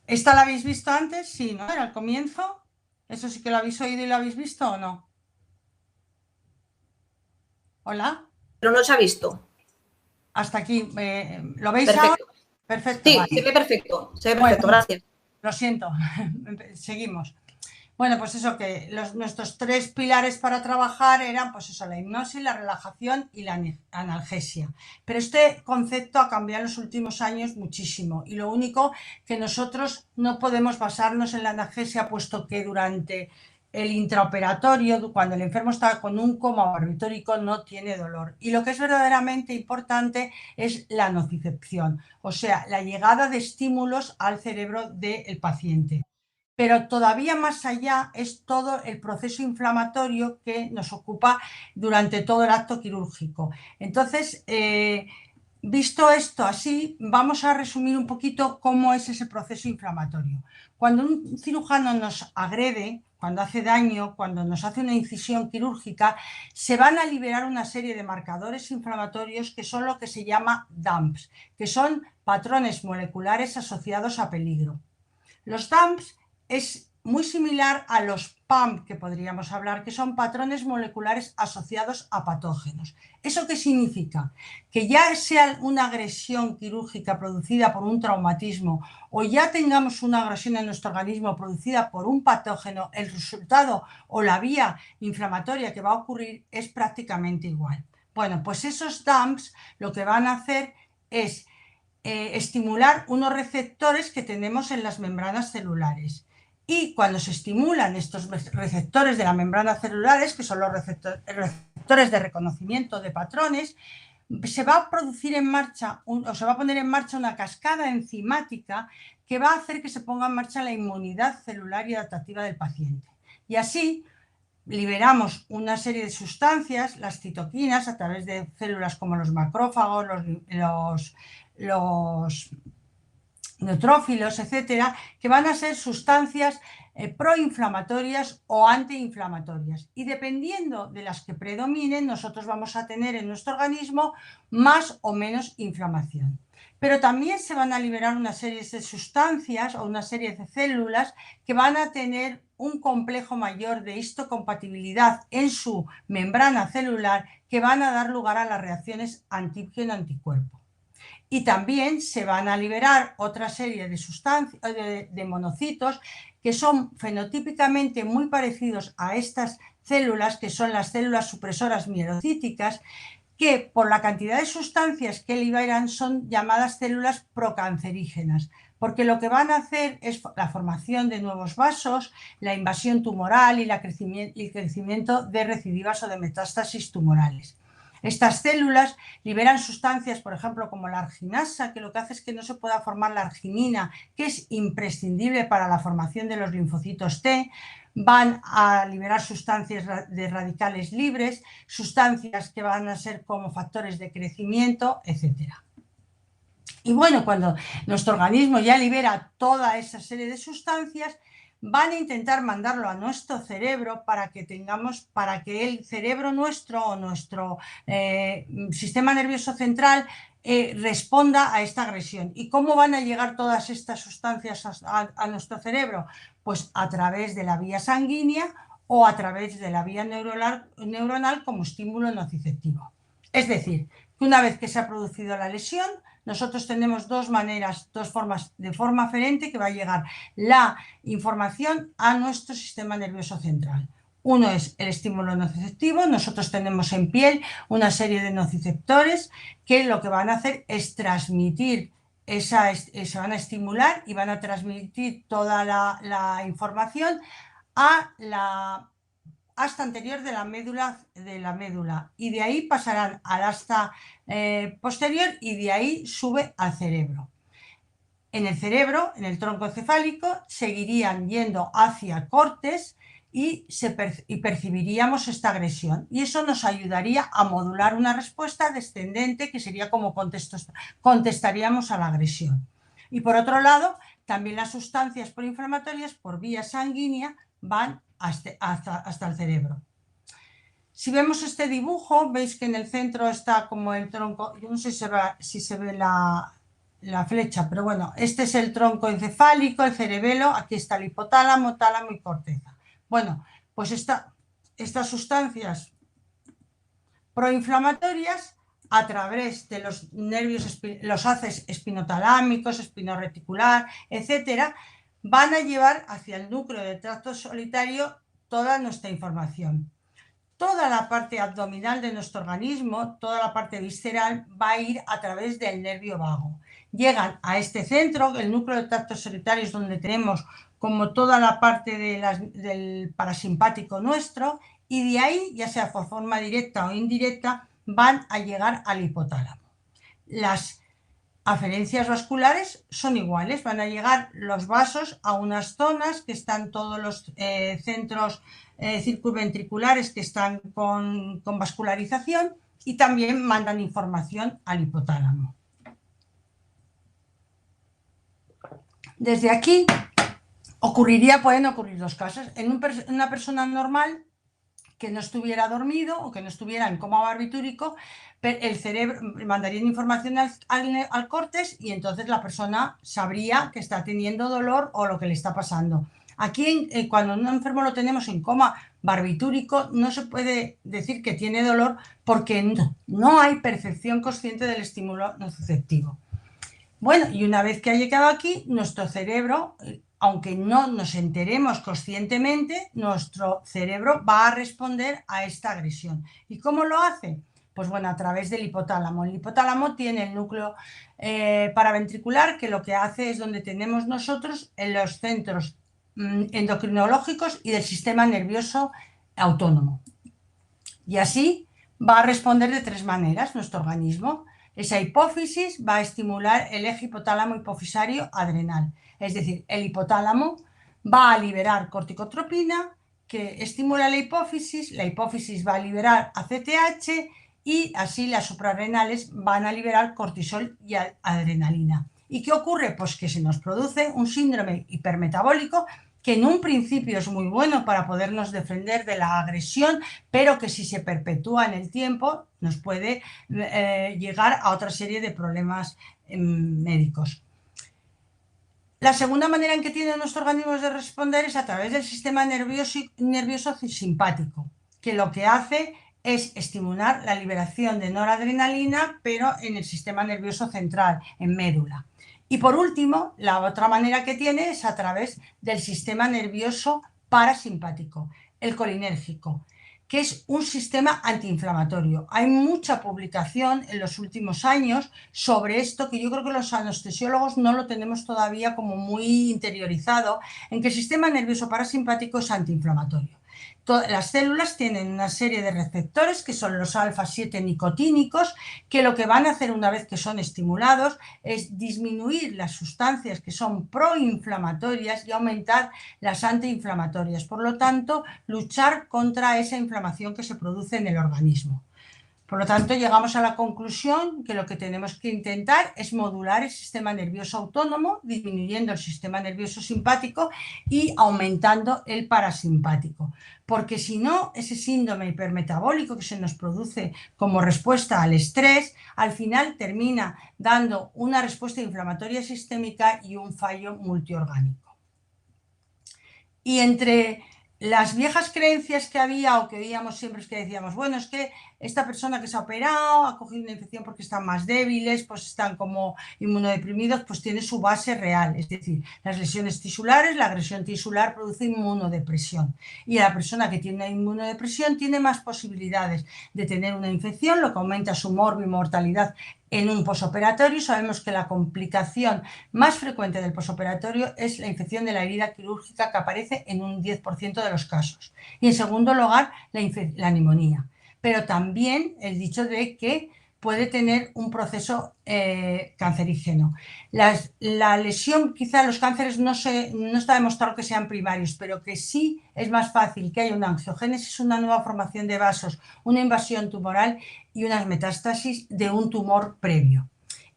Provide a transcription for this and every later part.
¿Esta la habéis visto antes? Sí, ¿no? Era al comienzo. ¿Eso sí que lo habéis oído y lo habéis visto o no? ¿Hola? Pero no se ha visto. Hasta aquí. ¿Lo veis ahora? Perfecto. Perfecto, Sí, se vale. ve perfecto. Se ve Bueno, perfecto, gracias. lo siento. Seguimos. Bueno, pues eso que nuestros tres pilares para trabajar eran, pues eso, la hipnosis, la relajación y la analgesia. Pero este concepto ha cambiado en los últimos años muchísimo y lo único que nosotros no podemos basarnos en la analgesia, puesto que durante el intraoperatorio, cuando el enfermo está con un coma barbitúrico, no tiene dolor. Y lo que es verdaderamente importante es la nocicepción, o sea, la llegada de estímulos al cerebro del paciente. Pero todavía más allá es todo el proceso inflamatorio que nos ocupa durante todo el acto quirúrgico. Entonces, visto esto así, vamos a resumir un poquito cómo es ese proceso inflamatorio. Cuando un cirujano nos agrede, cuando hace daño, cuando nos hace una incisión quirúrgica, se van a liberar una serie de marcadores inflamatorios que son lo que se llama DAMPs, que son patrones moleculares asociados a peligro. Los DAMPs es muy similar a los PAMP que podríamos hablar, que son patrones moleculares asociados a patógenos. ¿Eso qué significa? Que ya sea una agresión quirúrgica producida por un traumatismo o ya tengamos una agresión en nuestro organismo producida por un patógeno, el resultado o la vía inflamatoria que va a ocurrir es prácticamente igual. Bueno, pues esos DAMPs lo que van a hacer es estimular unos receptores que tenemos en las membranas celulares. Y cuando se estimulan estos receptores de la membrana celulares, que son los receptores de reconocimiento de patrones, se va a producir en marcha o se va a poner en marcha una cascada enzimática que va a hacer que se ponga en marcha la inmunidad celular y adaptativa del paciente. Y así liberamos una serie de sustancias, las citoquinas, a través de células como los macrófagos, los neutrófilos, etcétera, que van a ser sustancias proinflamatorias o antiinflamatorias. Y dependiendo de las que predominen, nosotros vamos a tener en nuestro organismo más o menos inflamación. Pero también se van a liberar una serie de sustancias o una serie de células que van a tener un complejo mayor de histocompatibilidad en su membrana celular, que van a dar lugar a las reacciones antígeno-anticuerpo. Y también se van a liberar otra serie de sustancias, de monocitos, que son fenotípicamente muy parecidos a estas células, que son las células supresoras mielocíticas, que por la cantidad de sustancias que liberan son llamadas células procancerígenas, porque lo que van a hacer es la formación de nuevos vasos, la invasión tumoral y el crecimiento de recidivas o de metástasis tumorales. Estas células liberan sustancias, por ejemplo, como la arginasa, que lo que hace es que no se pueda formar la arginina, que es imprescindible para la formación de los linfocitos T. Van a liberar sustancias de radicales libres, sustancias que van a ser como factores de crecimiento, etc. Y bueno, cuando nuestro organismo ya libera toda esa serie de sustancias, van a intentar mandarlo a nuestro cerebro para que el cerebro nuestro o nuestro sistema nervioso central responda a esta agresión. ¿Y cómo van a llegar todas estas sustancias a nuestro cerebro? Pues a través de la vía sanguínea o a través de la vía neuronal como estímulo nociceptivo. Es decir, que una vez que se ha producido la lesión, nosotros tenemos dos formas, de forma aferente, que va a llegar la información a nuestro sistema nervioso central. Uno es el estímulo nociceptivo. Nosotros tenemos en piel una serie de nociceptores que lo que van a hacer es transmitir, se van a estimular y van a transmitir toda la información a la asta anterior de la médula, y de ahí pasarán al asta posterior, y de ahí sube al cerebro. En el cerebro, en el tronco encefálico, seguirían yendo hacia cortes y percibiríamos esta agresión, y eso nos ayudaría a modular una respuesta descendente, que sería como contestaríamos a la agresión. Y por otro lado, también las sustancias proinflamatorias por vía sanguínea van hasta el cerebro. Si vemos este dibujo, veis que en el centro está como el tronco. Yo no sé si se ve la flecha, pero bueno, este es el tronco encefálico, el cerebelo, aquí está el hipotálamo, tálamo y corteza. Bueno, pues estas sustancias proinflamatorias a través de los nervios, los haces espinotalámicos, espinoreticular, etcétera, van a llevar hacia el núcleo del tracto solitario toda nuestra información. Toda la parte abdominal de nuestro organismo, toda la parte visceral, va a ir a través del nervio vago. Llegan a este centro, el núcleo del tracto solitario es donde tenemos como toda la parte del parasimpático nuestro, y de ahí, ya sea por forma directa o indirecta, van a llegar al hipotálamo. Las aferencias vasculares son iguales, van a llegar los vasos a unas zonas que están todos los centros circunventriculares que están con vascularización, y también mandan información al hipotálamo. Desde aquí pueden ocurrir dos casos. En una persona normal que no estuviera dormido o que no estuviera en coma barbitúrico, el cerebro mandaría información al córtex, y entonces la persona sabría que está teniendo dolor o lo que le está pasando. Aquí, cuando un enfermo lo tenemos en coma barbitúrico, no se puede decir que tiene dolor porque no hay percepción consciente del estímulo nociceptivo. Bueno, y una vez que ha llegado aquí, nuestro cerebro, aunque no nos enteremos conscientemente, nuestro cerebro va a responder a esta agresión. ¿Y cómo lo hace? Pues bueno, a través del hipotálamo. El hipotálamo tiene el núcleo paraventricular, que lo que hace es donde tenemos nosotros en los centros endocrinológicos y del sistema nervioso autónomo. Y así va a responder de tres maneras nuestro organismo. Esa hipófisis va a estimular el eje hipotálamo hipofisario adrenal. Es decir, el hipotálamo va a liberar corticotropina, que estimula la hipófisis va a liberar ACTH, y así las suprarrenales van a liberar cortisol y adrenalina. ¿Y qué ocurre? Pues que se nos produce un síndrome hipermetabólico que en un principio es muy bueno para podernos defender de la agresión, pero que si se perpetúa en el tiempo nos puede llegar a otra serie de problemas médicos. La segunda manera en que tiene nuestro organismo de responder es a través del sistema nervioso simpático, que lo que hace es estimular la liberación de noradrenalina, pero en el sistema nervioso central, en médula. Y por último, la otra manera que tiene es a través del sistema nervioso parasimpático, el colinérgico, que es un sistema antiinflamatorio. Hay mucha publicación en los últimos años sobre esto, que yo creo que los anestesiólogos no lo tenemos todavía como muy interiorizado, en que el sistema nervioso parasimpático es antiinflamatorio. Las células tienen una serie de receptores que son los alfa-7 nicotínicos, que lo que van a hacer una vez que son estimulados es disminuir las sustancias que son proinflamatorias y aumentar las antiinflamatorias. Por lo tanto, luchar contra esa inflamación que se produce en el organismo. Por lo tanto, llegamos a la conclusión que lo que tenemos que intentar es modular el sistema nervioso autónomo, disminuyendo el sistema nervioso simpático y aumentando el parasimpático. Porque si no, ese síndrome hipermetabólico que se nos produce como respuesta al estrés, al final termina dando una respuesta inflamatoria sistémica y un fallo multiorgánico. Y entre las viejas creencias que había o que oíamos siempre es que decíamos, bueno, es que esta persona que se ha operado ha cogido una infección porque están más débiles, pues están como inmunodeprimidos, pues tiene su base real. Es decir, las lesiones tisulares, la agresión tisular produce inmunodepresión. Y la persona que tiene una inmunodepresión tiene más posibilidades de tener una infección, lo que aumenta su morbimortalidad en un posoperatorio. Sabemos que la complicación más frecuente del posoperatorio es la infección de la herida quirúrgica, que aparece en un 10% de los casos. Y en segundo lugar, la neumonía. Pero también el dicho de que puede tener un proceso cancerígeno. La lesión, quizá los cánceres no está demostrado que sean primarios, pero que sí es más fácil que haya una angiogénesis, una nueva formación de vasos, una invasión tumoral y unas metástasis de un tumor previo.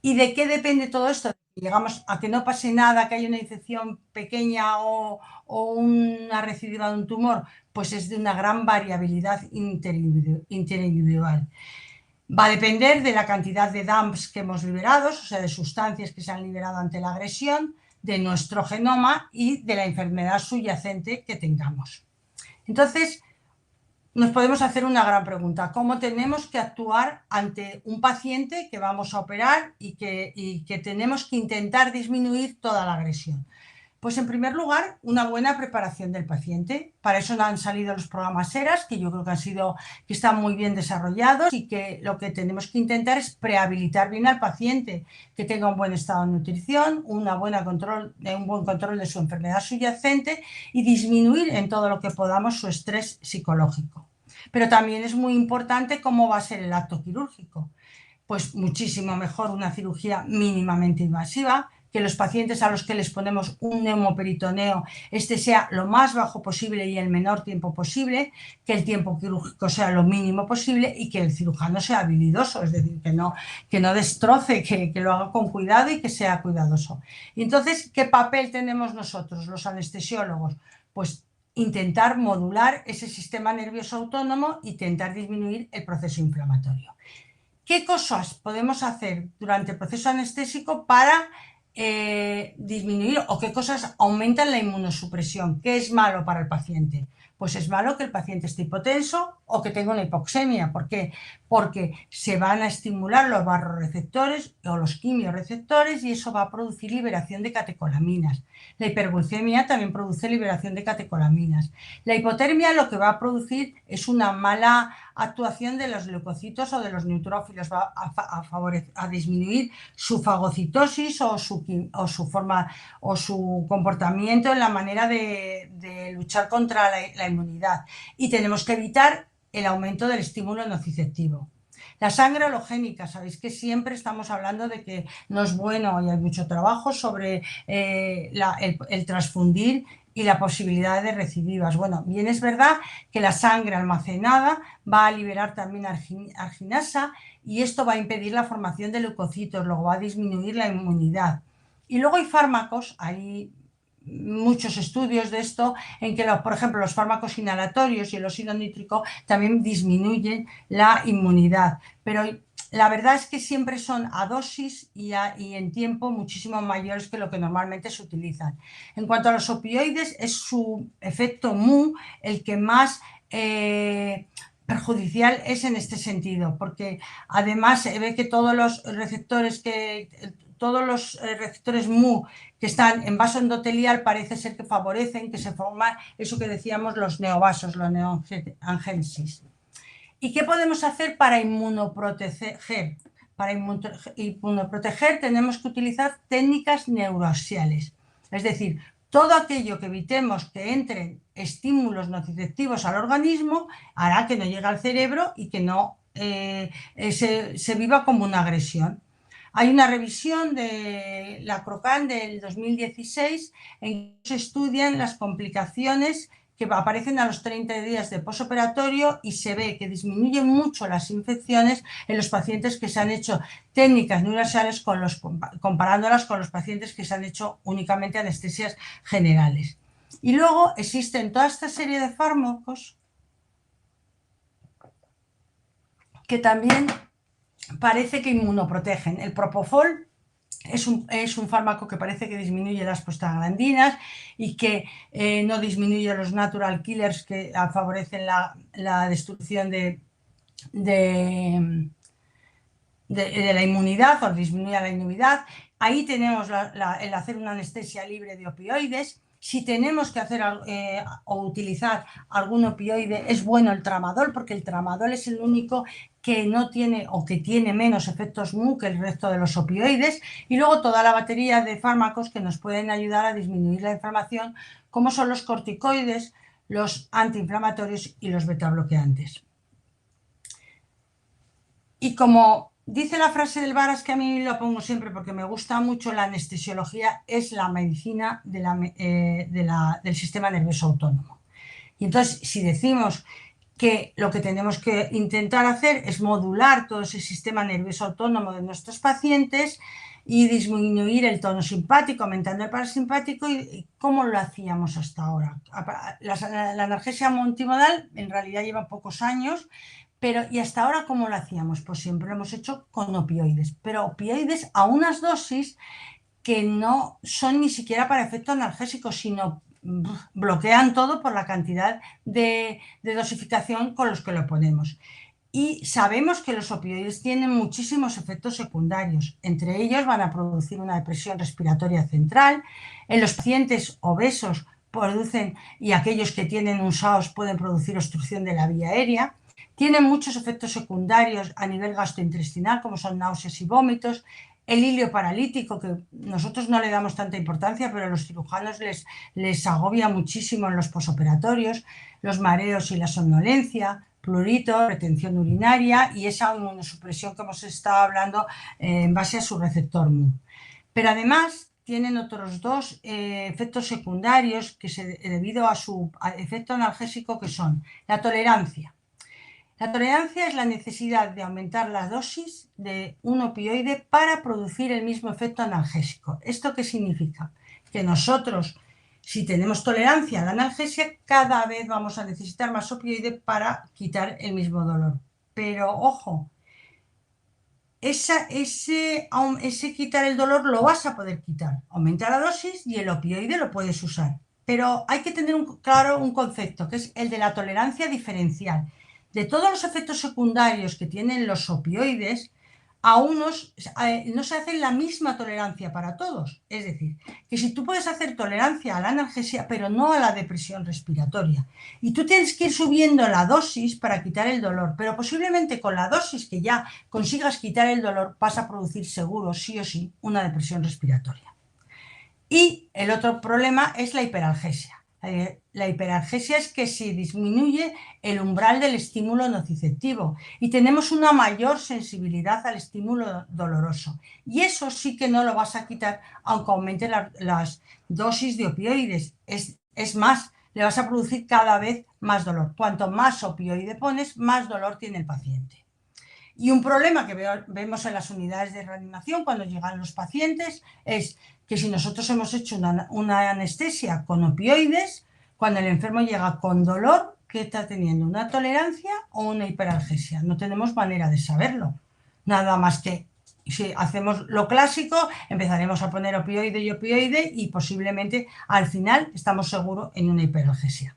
¿Y de qué depende todo esto? Llegamos a que no pase nada, que haya una infección pequeña o una recidiva de un tumor, pues es de una gran variabilidad interindividual. Va a depender de la cantidad de dumps que hemos liberado, o sea, de sustancias que se han liberado ante la agresión, de nuestro genoma y de la enfermedad subyacente que tengamos. Entonces, nos podemos hacer una gran pregunta: ¿cómo tenemos que actuar ante un paciente que vamos a operar y que tenemos que intentar disminuir toda la agresión? Pues en primer lugar, una buena preparación del paciente. Para eso han salido los programas ERAS, que yo creo que están muy bien desarrollados, y que lo que tenemos que intentar es prehabilitar bien al paciente, que tenga un buen estado de nutrición, un buen control de su enfermedad subyacente y disminuir en todo lo que podamos su estrés psicológico. Pero también es muy importante cómo va a ser el acto quirúrgico. Pues muchísimo mejor una cirugía mínimamente invasiva, que los pacientes a los que les ponemos un neumoperitoneo sea lo más bajo posible y el menor tiempo posible, que el tiempo quirúrgico sea lo mínimo posible y que el cirujano sea habilidoso, es decir, que no destroce, que lo haga con cuidado y que sea cuidadoso. Y entonces, ¿qué papel tenemos nosotros, los anestesiólogos? Pues intentar modular ese sistema nervioso autónomo y intentar disminuir el proceso inflamatorio. ¿Qué cosas podemos hacer durante el proceso anestésico para disminuir, o qué cosas aumentan la inmunosupresión? ¿Qué es malo para el paciente? Pues es malo que el paciente esté hipotenso o que tenga una hipoxemia. ¿Por qué? Porque se van a estimular los barroreceptores o los quimiorreceptores y eso va a producir liberación de catecolaminas. La hiperglucemia también produce liberación de catecolaminas. La hipotermia lo que va a producir es una mala actuación de los leucocitos o de los neutrófilos, va a disminuir su fagocitosis o su comportamiento en la manera de luchar contra la inmunidad. Y tenemos que evitar el aumento del estímulo nociceptivo. La sangre halogénica, sabéis que siempre estamos hablando de que no es bueno, y hay mucho trabajo sobre el transfundir y la posibilidad de recidivas. Bueno, bien es verdad que la sangre almacenada va a liberar también arginasa y esto va a impedir la formación de leucocitos, luego va a disminuir la inmunidad. Y luego hay fármacos, hay muchos estudios de esto, en que, por ejemplo, los fármacos inhalatorios y el óxido nítrico también disminuyen la inmunidad, pero la verdad es que siempre son a dosis y en tiempo muchísimo mayores que lo que normalmente se utilizan. En cuanto a los opioides, es su efecto mu el que más perjudicial es en este sentido, porque además se ve que todos los receptores mu que están en vaso endotelial parece ser que favorecen que se forma eso que decíamos, los neovasos, la neoangénesis. ¿Y qué podemos hacer para inmunoproteger? Para inmunoproteger tenemos que utilizar técnicas neuroaxiales, es decir, todo aquello que evitemos que entren estímulos nociceptivos al organismo hará que no llegue al cerebro y que no se viva como una agresión. Hay una revisión de la CROCAN del 2016 en que se estudian las complicaciones que aparecen a los 30 días de posoperatorio y se ve que disminuyen mucho las infecciones en los pacientes que se han hecho técnicas neuroaxiales comparándolas con los pacientes que se han hecho únicamente anestesias generales. Y luego existen toda esta serie de fármacos que también parece que inmunoprotegen. El propofol es un fármaco que parece que disminuye las prostaglandinas y que no disminuye los natural killers que favorecen la destrucción de la inmunidad o disminuye la inmunidad. Ahí tenemos el hacer una anestesia libre de opioides. Si tenemos que hacer o utilizar algún opioide, es bueno el tramadol, porque el tramadol es el único que no tiene o que tiene menos efectos mu que el resto de los opioides. Y luego toda la batería de fármacos que nos pueden ayudar a disminuir la inflamación, como son los corticoides, los antiinflamatorios y los betabloqueantes. Y como dice la frase del Baras, que a mí lo pongo siempre porque me gusta mucho, la anestesiología es la medicina del sistema nervioso autónomo. Y entonces, si decimos que lo que tenemos que intentar hacer es modular todo ese sistema nervioso autónomo de nuestros pacientes y disminuir el tono simpático, aumentando el parasimpático, ¿y cómo lo hacíamos hasta ahora? La analgesia multimodal en realidad lleva pocos años, Pero, ¿y hasta ahora cómo lo hacíamos? Pues siempre lo hemos hecho con opioides, pero opioides a unas dosis que no son ni siquiera para efecto analgésico, sino bloquean todo por la cantidad de dosificación con los que lo ponemos. Y sabemos que los opioides tienen muchísimos efectos secundarios. Entre ellos van a producir una depresión respiratoria central. En los pacientes obesos producen, y aquellos que tienen un SAOS pueden producir obstrucción de la vía aérea. Tienen muchos efectos secundarios a nivel gastrointestinal, como son náuseas y vómitos. El hilio paralítico, que nosotros no le damos tanta importancia, pero a los cirujanos les agobia muchísimo en los posoperatorios. Los mareos y la somnolencia, prurito, retención urinaria y esa inmunosupresión que hemos estado hablando en base a su receptor MU. Pero además tienen otros dos efectos secundarios debido a su efecto analgésico, que son la tolerancia. La tolerancia es la necesidad de aumentar la dosis de un opioide para producir el mismo efecto analgésico. ¿Esto qué significa? Que nosotros, si tenemos tolerancia a la analgesia, cada vez vamos a necesitar más opioide para quitar el mismo dolor. Pero ojo, ese quitar el dolor lo vas a poder quitar. Aumenta la dosis y el opioide lo puedes usar. Pero hay que tener claro un concepto, que es el de la tolerancia diferencial. De todos los efectos secundarios que tienen los opioides, a unos no se hace la misma tolerancia para todos. Es decir, que si tú puedes hacer tolerancia a la analgesia, pero no a la depresión respiratoria. Y tú tienes que ir subiendo la dosis para quitar el dolor, pero posiblemente con la dosis que ya consigas quitar el dolor vas a producir seguro, sí o sí, una depresión respiratoria. Y el otro problema es la hiperalgesia. La hiperalgesia es que se disminuye el umbral del estímulo nociceptivo y tenemos una mayor sensibilidad al estímulo doloroso. Y eso sí que no lo vas a quitar aunque aumente las dosis de opioides. Es más, le vas a producir cada vez más dolor. Cuanto más opioide pones, más dolor tiene el paciente. Y un problema que vemos en las unidades de reanimación cuando llegan los pacientes es que si nosotros hemos hecho una anestesia con opioides, cuando el enfermo llega con dolor, ¿qué está teniendo? ¿Una tolerancia o una hiperalgesia? No tenemos manera de saberlo. Nada más que si hacemos lo clásico, empezaremos a poner opioide y opioide y posiblemente al final estamos seguros en una hiperalgesia.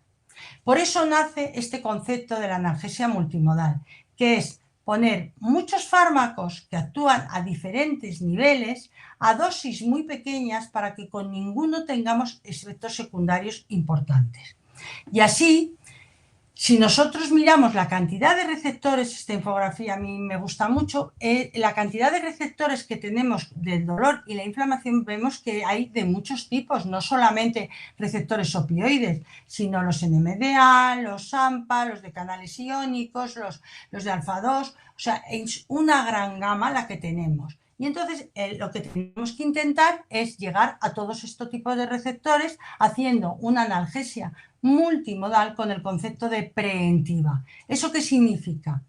Por eso nace este concepto de la analgesia multimodal, que es poner muchos fármacos que actúan a diferentes niveles a dosis muy pequeñas para que con ninguno tengamos efectos secundarios importantes. Y así, si nosotros miramos la cantidad de receptores, esta infografía a mí me gusta mucho, la cantidad de receptores que tenemos del dolor y la inflamación, vemos que hay de muchos tipos, no solamente receptores opioides, sino los NMDA, los AMPA, los de canales iónicos, los de alfa-2, o sea, es una gran gama la que tenemos. Y entonces lo que tenemos que intentar es llegar a todos estos tipos de receptores haciendo una analgesia multimodal con el concepto de preventiva. ¿Eso qué significa?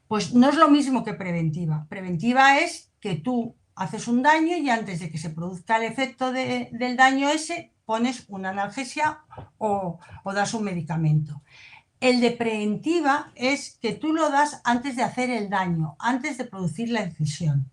Pues no es lo mismo que preventiva. Preventiva es que tú haces un daño y antes de que se produzca el efecto del daño ese, pones una analgesia o das un medicamento. El de preventiva es que tú lo das antes de hacer el daño, antes de producir la incisión.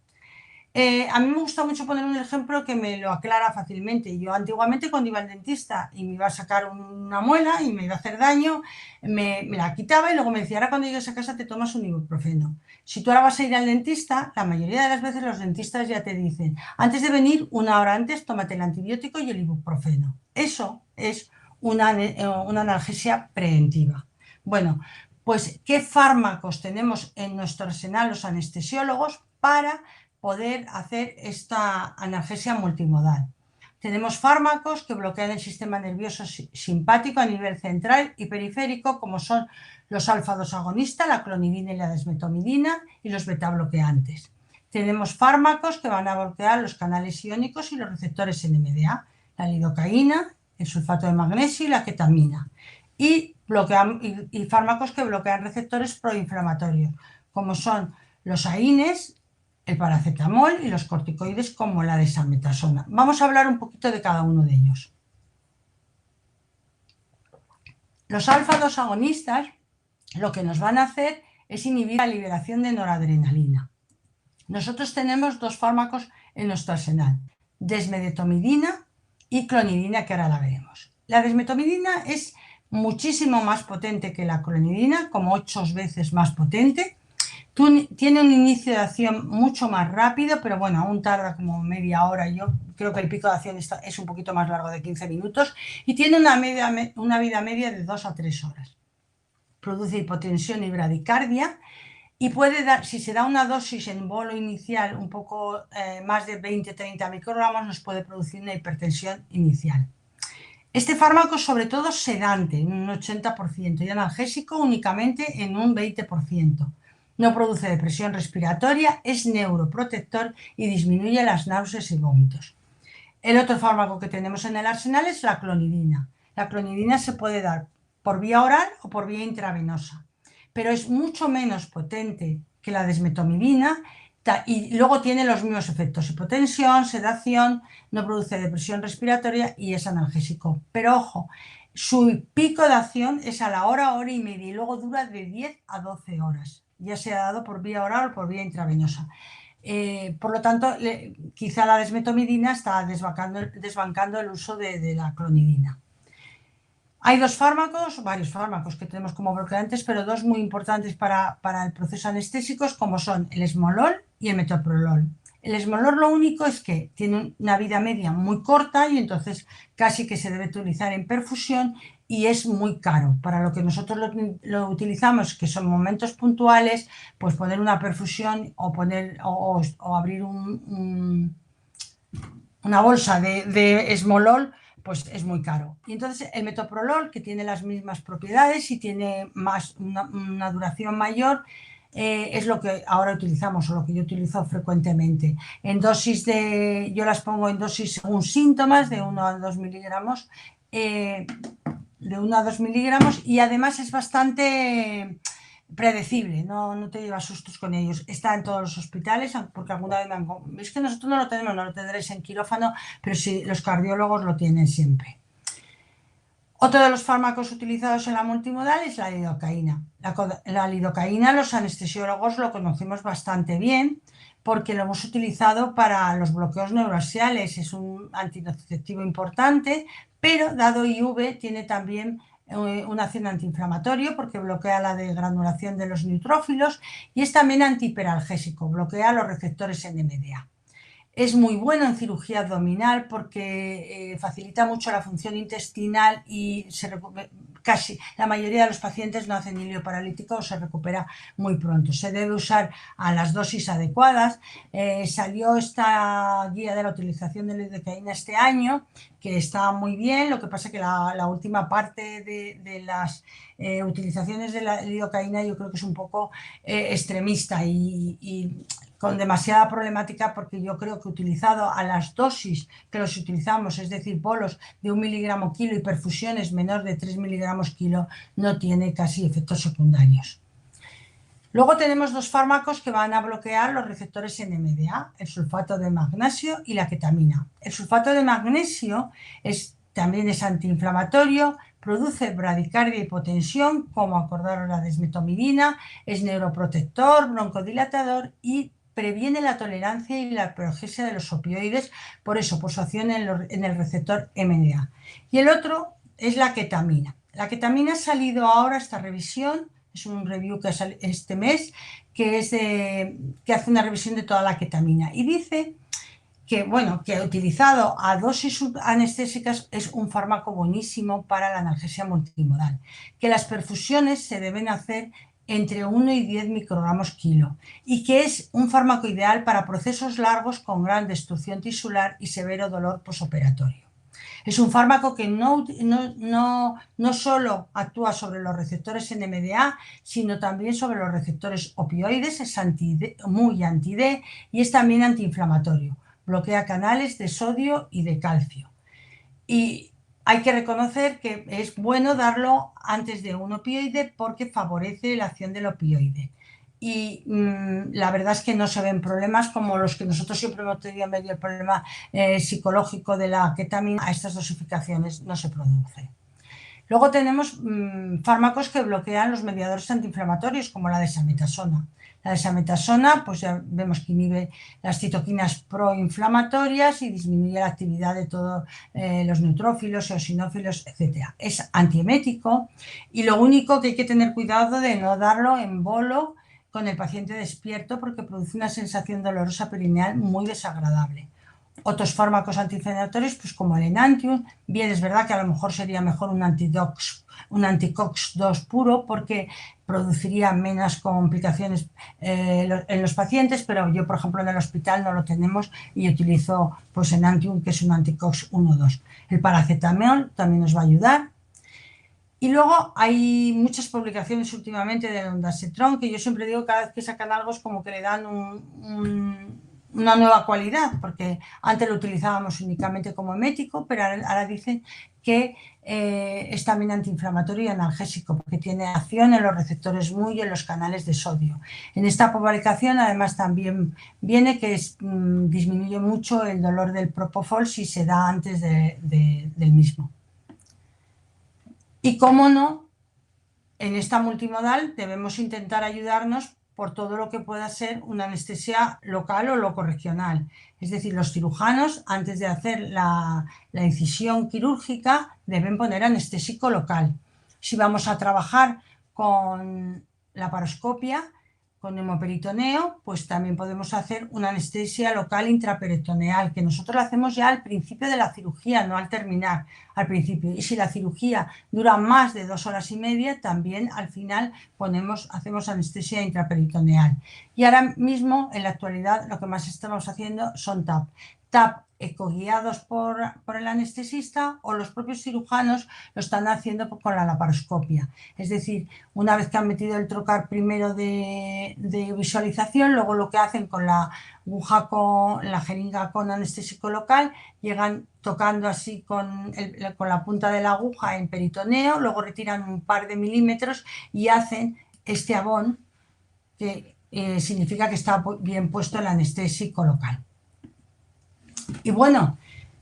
A mí me gusta mucho poner un ejemplo que me lo aclara fácilmente. Yo antiguamente cuando iba al dentista y me iba a sacar una muela y me iba a hacer daño, me la quitaba y luego me decía, ahora cuando llegues a casa te tomas un ibuprofeno. Si tú ahora vas a ir al dentista, la mayoría de las veces los dentistas ya te dicen, antes de venir, una hora antes, tómate el antibiótico y el ibuprofeno. Eso es una analgesia preventiva. Bueno, pues ¿qué fármacos tenemos en nuestro arsenal los anestesiólogos para poder hacer esta analgesia multimodal? Tenemos fármacos que bloquean el sistema nervioso simpático a nivel central y periférico, como son los alfa-2 agonistas, la clonidina y la desmetomidina, y los beta-bloqueantes. Tenemos fármacos que van a bloquear los canales iónicos y los receptores NMDA, la lidocaína, el sulfato de magnesio y la ketamina. Y fármacos que bloquean receptores proinflamatorios, como son los AINES, el paracetamol y los corticoides como la desametasona. Vamos a hablar un poquito de cada uno de ellos. Los alfa-2 agonistas lo que nos van a hacer es inhibir la liberación de noradrenalina. Nosotros tenemos dos fármacos en nuestro arsenal, desmedetomidina y clonidina, que ahora la veremos. La desmetomidina es muchísimo más potente que la clonidina, como 8 veces más potente. Tiene un inicio de acción mucho más rápido, pero bueno, aún tarda como media hora. Yo creo que el pico de acción es un poquito más largo, de 15 minutos, y tiene una vida media de 2 a 3 horas. Produce hipotensión y bradicardia, y puede dar, si se da una dosis en bolo inicial un poco más de 20-30 microgramos, nos puede producir una hipertensión inicial. Este fármaco es sobre todo sedante, en un 80%, y analgésico únicamente en un 20%. No produce depresión respiratoria, es neuroprotector y disminuye las náuseas y vómitos. El otro fármaco que tenemos en el arsenal es la clonidina. La clonidina se puede dar por vía oral o por vía intravenosa, pero es mucho menos potente que la desmetomidina y luego tiene los mismos efectos: hipotensión, sedación, no produce depresión respiratoria y es analgésico. Pero ojo, su pico de acción es a la hora y media, y luego dura de 10 a 12 horas, ya sea dado por vía oral o por vía intravenosa. Por lo tanto, quizá la desmetomidina está desbancando el uso de la clonidina. Hay varios fármacos que tenemos como bloqueantes, pero dos muy importantes para el proceso anestésico, como son el esmolol y el metoprolol. El esmolol, lo único es que tiene una vida media muy corta y entonces casi que se debe utilizar en perfusión, y es muy caro. Para lo que nosotros lo utilizamos, que son momentos puntuales, pues poner una perfusión o abrir una bolsa de esmolol, pues es muy caro. Y entonces el metoprolol, que tiene las mismas propiedades y tiene una duración mayor, es lo que ahora utilizamos, o lo que yo utilizo frecuentemente. Yo las pongo en dosis según síntomas, de 1 a 2 miligramos, y además es bastante predecible, no te llevas sustos con ellos. Está en todos los hospitales, porque alguna vez me han dicho: es que nosotros no lo tenemos, no lo tendréis en quirófano, pero sí, los cardiólogos lo tienen siempre. Otro de los fármacos utilizados en la multimodal es la lidocaína. La lidocaína, los anestesiólogos lo conocemos bastante bien porque lo hemos utilizado para los bloqueos neuroaxiales. Es un antinociceptivo importante, pero dado IV tiene también una acción antiinflamatorio porque bloquea la degranulación de los neutrófilos, y es también antihiperalgésico, bloquea los receptores NMDA. Es muy bueno en cirugía abdominal porque facilita mucho la función intestinal y casi la mayoría de los pacientes no hacen hilio paralítico o se recupera muy pronto. Se debe usar a las dosis adecuadas. Salió esta guía de la utilización de la lidocaína este año, que está muy bien. Lo que pasa es que la última parte de las utilizaciones de la lidocaína yo creo que es un poco extremista y con demasiada problemática, porque yo creo que utilizado a las dosis que los utilizamos, es decir, bolos de 1 miligramo kilo y perfusiones menor de 3 miligramos kilo, no tiene casi efectos secundarios. Luego tenemos dos fármacos que van a bloquear los receptores NMDA, el sulfato de magnesio y la ketamina. El sulfato de magnesio también es antiinflamatorio, produce bradicardia y hipotensión, como acordaron la desmetomidina, es neuroprotector, broncodilatador y previene la tolerancia y la progesia de los opioides, por su acción en el receptor NMDA. Y el otro es la ketamina. La ketamina ha salido ahora, esta revisión, es un review que sale este mes, que hace una revisión de toda la ketamina y dice que utilizado a dosis anestésicas es un fármaco buenísimo para la analgesia multimodal, que las perfusiones se deben hacer entre 1 y 10 microgramos kilo, y que es un fármaco ideal para procesos largos con gran destrucción tisular y severo dolor posoperatorio. Es un fármaco que no solo actúa sobre los receptores NMDA, sino también sobre los receptores opioides, es muy anti-D y es también antiinflamatorio. Bloquea canales de sodio y de calcio. Y hay que reconocer que es bueno darlo antes de un opioide porque favorece la acción del opioide. Y la verdad es que no se ven problemas como los que nosotros siempre hemos tenido en medio del problema psicológico de la ketamina. A estas dosificaciones no se produce. Luego tenemos fármacos que bloquean los mediadores antiinflamatorios, como la desametasona. La desametasona, pues ya vemos que inhibe las citoquinas proinflamatorias y disminuye la actividad de todos los neutrófilos, eosinófilos, etc. Es antiemético y lo único que hay que tener cuidado de no darlo en bolo con el paciente despierto porque produce una sensación dolorosa perineal muy desagradable. Otros fármacos antiinflamatorios, pues como el Enantium, bien es verdad que a lo mejor sería mejor un anticox-2 puro porque produciría menos complicaciones en los pacientes, pero yo, por ejemplo, en el hospital no lo tenemos y utilizo pues Enantium, que es un anticox 1-2. El paracetamol también nos va a ayudar. Y luego hay muchas publicaciones últimamente de ondansetron, que yo siempre digo, cada vez que sacan algo es como que le dan una nueva cualidad, porque antes lo utilizábamos únicamente como emético, pero ahora dicen que es también antiinflamatorio y analgésico, porque tiene acción en los receptores MUI y en los canales de sodio. En esta publicación además también viene que disminuye mucho el dolor del propofol si se da antes del mismo. Y cómo no, en esta multimodal debemos intentar ayudarnos por todo lo que pueda ser una anestesia local o locorregional. Es decir, los cirujanos, antes de hacer la incisión quirúrgica, deben poner anestésico local. Si vamos a trabajar con laparoscopia, con hemoperitoneo, pues también podemos hacer una anestesia local intraperitoneal, que nosotros la hacemos ya al principio de la cirugía, no al terminar, al principio. Y si la cirugía dura más de 2 horas y media, también al final hacemos anestesia intraperitoneal. Y ahora mismo, en la actualidad, lo que más estamos haciendo son TAP. TAP ecoguiados por el anestesista o los propios cirujanos lo están haciendo con la laparoscopia. Es decir, una vez que han metido el trocar primero de visualización, luego lo que hacen con la aguja, con la jeringa con anestésico local, llegan tocando así con la punta de la aguja en peritoneo, luego retiran un par de milímetros y hacen este abón que significa que está bien puesto el anestésico local. Y bueno,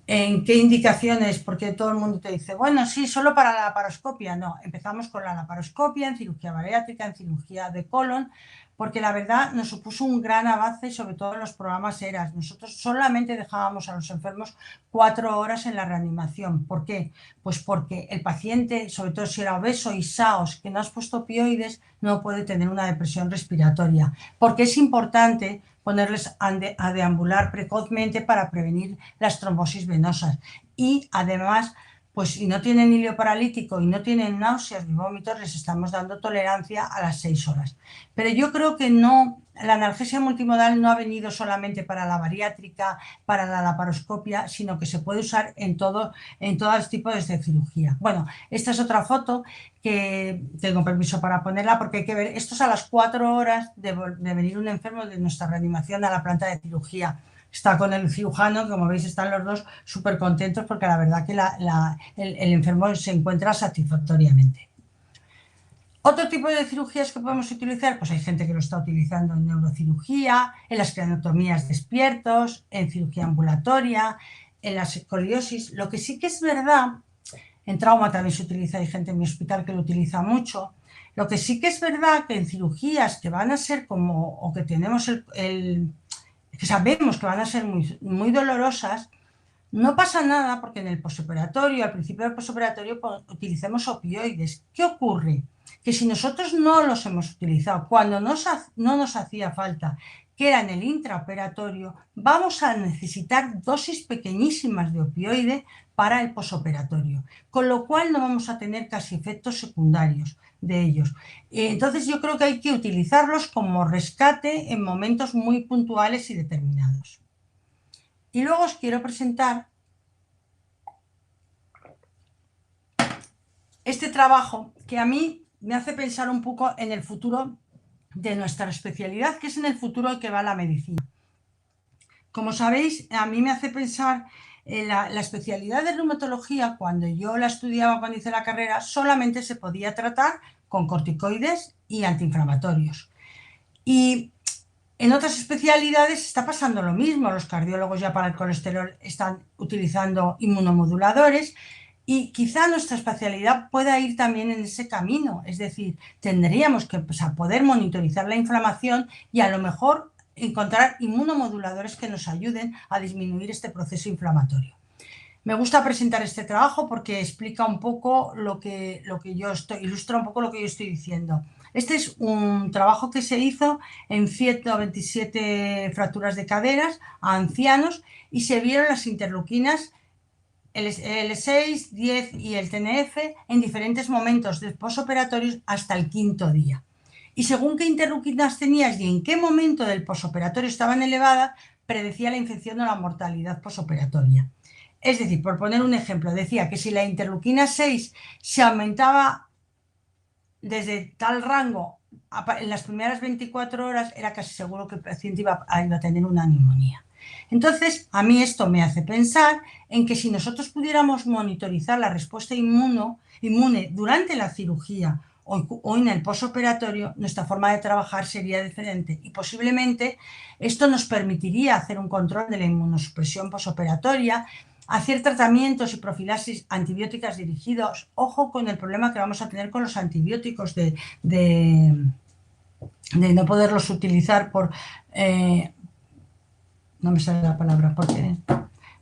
¿en qué indicaciones? Porque todo el mundo te dice, bueno, sí, solo para la laparoscopia. No, empezamos con la laparoscopia en cirugía bariátrica, en cirugía de colon, porque la verdad nos supuso un gran avance, sobre todo en los programas ERAS. Nosotros solamente dejábamos a los enfermos 4 horas en la reanimación. ¿Por qué? Pues porque el paciente, sobre todo si era obeso y SAOS, que no has puesto opioides, no puede tener una depresión respiratoria. Porque es importante ponerles a deambular precozmente para prevenir las trombosis venosas. Y además, pues si no tienen hilo paralítico y no tienen náuseas ni vómitos, les estamos dando tolerancia a las 6 horas. Pero yo creo que no, la analgesia multimodal no ha venido solamente para la bariátrica, para la laparoscopia, sino que se puede usar en todos los tipos de cirugía. Bueno, esta es otra foto que tengo permiso para ponerla porque hay que ver, esto es a las 4 horas de venir un enfermo de nuestra reanimación a la planta de cirugía. Está con el cirujano, como veis están los dos súper contentos porque la verdad que el enfermo se encuentra satisfactoriamente. Otro tipo de cirugías que podemos utilizar, pues hay gente que lo está utilizando en neurocirugía, en las craniotomías despiertos, en cirugía ambulatoria, en la escoliosis. Lo que sí que es verdad, en trauma también se utiliza, hay gente en mi hospital que lo utiliza mucho. Lo que sí que es verdad que en cirugías que van a ser como, o que tenemos que sabemos que van a ser muy, muy dolorosas, no pasa nada porque en el posoperatorio, al principio del posoperatorio, utilicemos opioides. ¿Qué ocurre? Que si nosotros no los hemos utilizado cuando no nos hacía falta, que era en el intraoperatorio, vamos a necesitar dosis pequeñísimas de opioide para el posoperatorio, con lo cual no vamos a tener casi efectos secundarios de ellos. Entonces yo creo que hay que utilizarlos como rescate en momentos muy puntuales y determinados. Y luego os quiero presentar este trabajo que a mí me hace pensar un poco en el futuro de nuestra especialidad, que es en el futuro que va la medicina. Como sabéis, a mí me hace pensar la especialidad de reumatología, cuando yo la estudiaba, cuando hice la carrera, solamente se podía tratar con corticoides y antiinflamatorios. Y en otras especialidades está pasando lo mismo. Los cardiólogos ya para el colesterol están utilizando inmunomoduladores. Y quizá nuestra especialidad pueda ir también en ese camino, es decir, tendríamos que poder monitorizar la inflamación y a lo mejor encontrar inmunomoduladores que nos ayuden a disminuir este proceso inflamatorio. Me gusta presentar este trabajo porque explica un poco ilustra un poco lo que yo estoy diciendo. Este es un trabajo que se hizo en 127 fracturas de caderas a ancianos y se vieron las interleuquinas el L6, 10 y el TNF en diferentes momentos de posoperatorios hasta el quinto día. Y según qué interleuquinas tenías y en qué momento del posoperatorio estaban elevadas, predecía la infección o la mortalidad posoperatoria. Es decir, por poner un ejemplo, decía que si la interleuquina 6 se aumentaba desde tal rango en las primeras 24 horas, era casi seguro que el paciente iba a tener una neumonía. Entonces, a mí esto me hace pensar en que si nosotros pudiéramos monitorizar la respuesta inmune durante la cirugía o en el posoperatorio, nuestra forma de trabajar sería diferente y posiblemente esto nos permitiría hacer un control de la inmunosupresión posoperatoria, hacer tratamientos y profilaxis antibióticas dirigidos. Ojo con el problema que vamos a tener con los antibióticos de no poderlos utilizar por... no me sale la palabra, porque...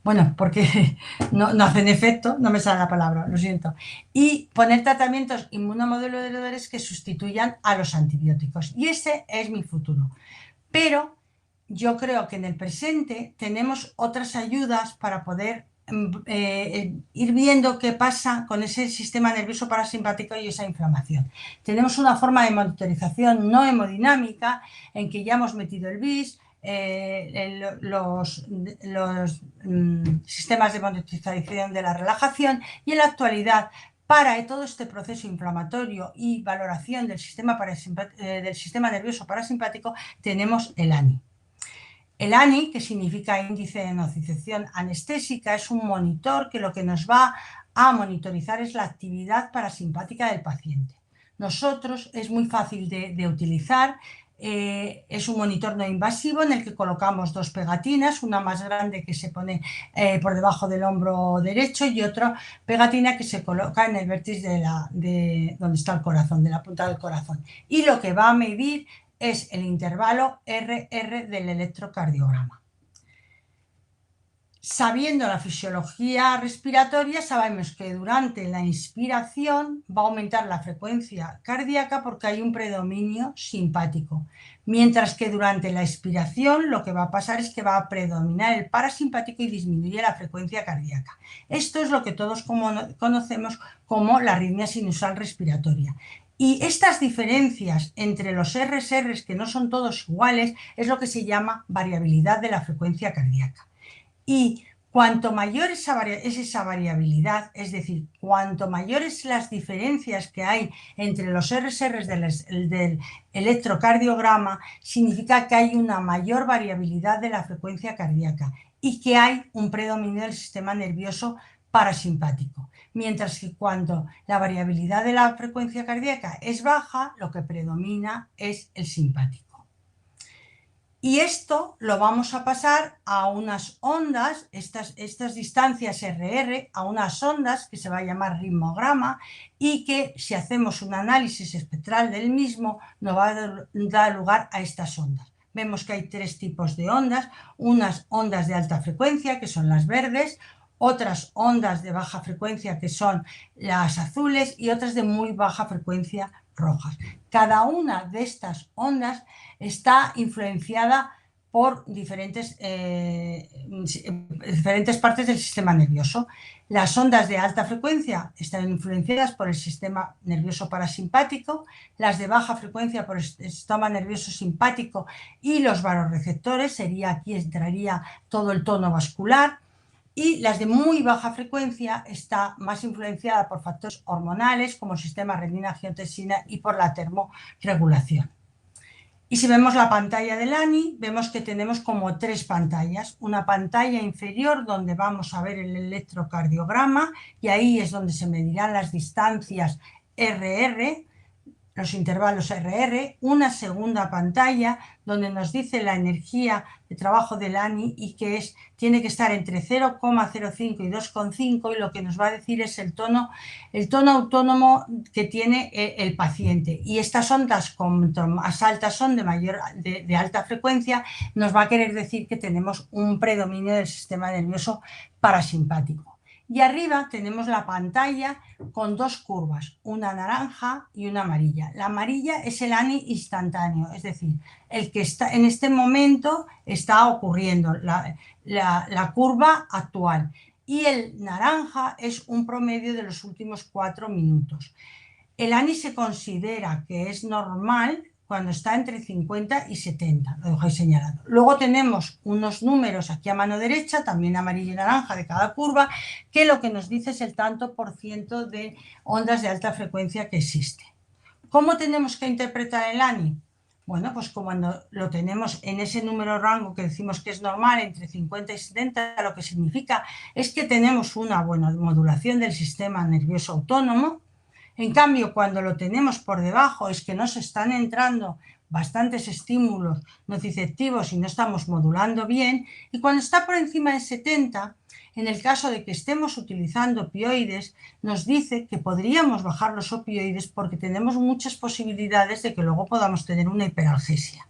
Bueno, porque no hacen efecto, no me sale la palabra, lo siento. Y poner tratamientos inmunomoduladores que sustituyan a los antibióticos. Y ese es mi futuro. Pero yo creo que en el presente tenemos otras ayudas para poder ir viendo qué pasa con ese sistema nervioso parasimpático y esa inflamación. Tenemos una forma de monitorización no hemodinámica en que ya hemos metido el BIS, los sistemas de monitorización de la relajación y en la actualidad para todo este proceso inflamatorio y valoración del sistema nervioso parasimpático tenemos el ANI. El ANI, que significa índice de nocicepción anestésica, es un monitor que lo que nos va a monitorizar es la actividad parasimpática del paciente. Nosotros es muy fácil de utilizar. Es un monitor no invasivo en el que colocamos dos pegatinas, una más grande que se pone por debajo del hombro derecho y otra pegatina que se coloca en el vértice de donde está el corazón, de la punta del corazón. Y lo que va a medir es el intervalo RR del electrocardiograma. Sabiendo la fisiología respiratoria, sabemos que durante la inspiración va a aumentar la frecuencia cardíaca porque hay un predominio simpático, mientras que durante la expiración lo que va a pasar es que va a predominar el parasimpático y disminuye la frecuencia cardíaca. Esto es lo que todos conocemos como la arritmia sinusal respiratoria. Y estas diferencias entre los RSRs, que no son todos iguales, es lo que se llama variabilidad de la frecuencia cardíaca. Y cuanto mayor es esa variabilidad, es decir, cuanto mayores las diferencias que hay entre los RSRs del electrocardiograma, significa que hay una mayor variabilidad de la frecuencia cardíaca y que hay un predominio del sistema nervioso parasimpático. Mientras que cuando la variabilidad de la frecuencia cardíaca es baja, lo que predomina es el simpático. Y esto lo vamos a pasar a unas ondas, estas distancias RR, a unas ondas que se va a llamar ritmograma y que si hacemos un análisis espectral del mismo nos va a dar lugar a estas ondas. Vemos que hay tres tipos de ondas, unas ondas de alta frecuencia que son las verdes, otras ondas de baja frecuencia que son las azules y otras de muy baja frecuencia rojas. Cada una de estas ondas está influenciada por diferentes partes del sistema nervioso. Las ondas de alta frecuencia están influenciadas por el sistema nervioso parasimpático, las de baja frecuencia por el sistema nervioso simpático y los vasoreceptores, aquí entraría todo el tono vascular. Y las de muy baja frecuencia está más influenciada por factores hormonales como el sistema renina-angiotensina y por la termorregulación. Y si vemos la pantalla del ANI, vemos que tenemos como tres pantallas. Una pantalla inferior donde vamos a ver el electrocardiograma y ahí es donde se medirán las distancias RR los intervalos RR, una segunda pantalla donde nos dice la energía de trabajo del ANI y que tiene que estar entre 0,05 y 2,5 y lo que nos va a decir es el tono autónomo que tiene el paciente. Y estas ondas, cuanto más altas son de alta frecuencia, nos va a querer decir que tenemos un predominio del sistema nervioso parasimpático. Y arriba tenemos la pantalla con dos curvas, una naranja y una amarilla. La amarilla es el ANI instantáneo, es decir, el que está en este momento está ocurriendo, la curva actual. Y el naranja es un promedio de los últimos 4 minutos. El ANI se considera que es normal cuando está entre 50 y 70, lo dejo ahí señalado. Luego tenemos unos números aquí a mano derecha, también amarillo y naranja de cada curva, que lo que nos dice es el tanto por ciento de ondas de alta frecuencia que existe. ¿Cómo tenemos que interpretar el ANI? Bueno, pues cuando lo tenemos en ese número rango que decimos que es normal, entre 50 y 70, lo que significa es que tenemos una buena modulación del sistema nervioso autónomo. En cambio, cuando lo tenemos por debajo es que nos están entrando bastantes estímulos nociceptivos y no estamos modulando bien. Y cuando está por encima de 70, en el caso de que estemos utilizando opioides, nos dice que podríamos bajar los opioides porque tenemos muchas posibilidades de que luego podamos tener una hiperalgesia.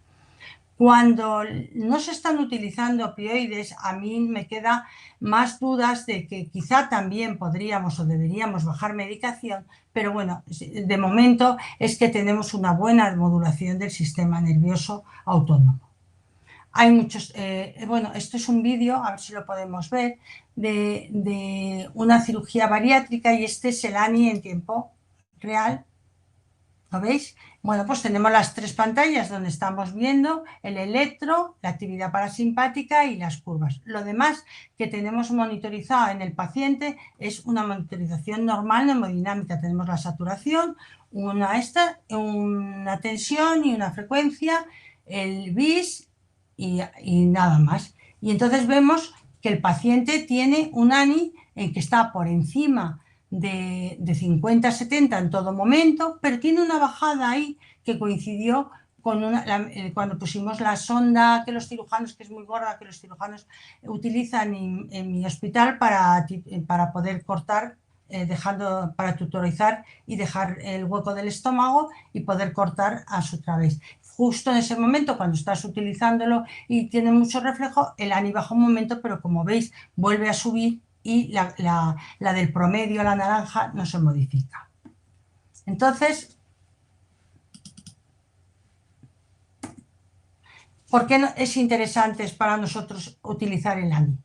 Cuando no se están utilizando opioides, a mí me queda más dudas de que quizá también podríamos o deberíamos bajar medicación, pero bueno, de momento es que tenemos una buena modulación del sistema nervioso autónomo. Hay muchos, bueno, esto es un vídeo, a ver si lo podemos ver, de una cirugía bariátrica y este es el ANI en tiempo real. ¿Lo veis? Bueno, pues tenemos las tres pantallas donde estamos viendo el electro, la actividad parasimpática y las curvas. Lo demás que tenemos monitorizado en el paciente es una monitorización normal hemodinámica. Tenemos la saturación, una tensión y una frecuencia, el BIS y nada más. Y entonces vemos que el paciente tiene un ANI en que está por encima de 50 a 70 en todo momento, pero tiene una bajada ahí que coincidió con cuando pusimos la sonda que los cirujanos, que es muy gorda, que los cirujanos utilizan en mi hospital para poder cortar, para tutorizar y dejar el hueco del estómago y poder cortar a su través. Justo en ese momento, cuando estás utilizándolo y tiene mucho reflejo, el ANI baja un momento, pero como veis, vuelve a subir y la del promedio, la naranja, no se modifica. Entonces, ¿por qué es interesante para nosotros utilizar el ANI?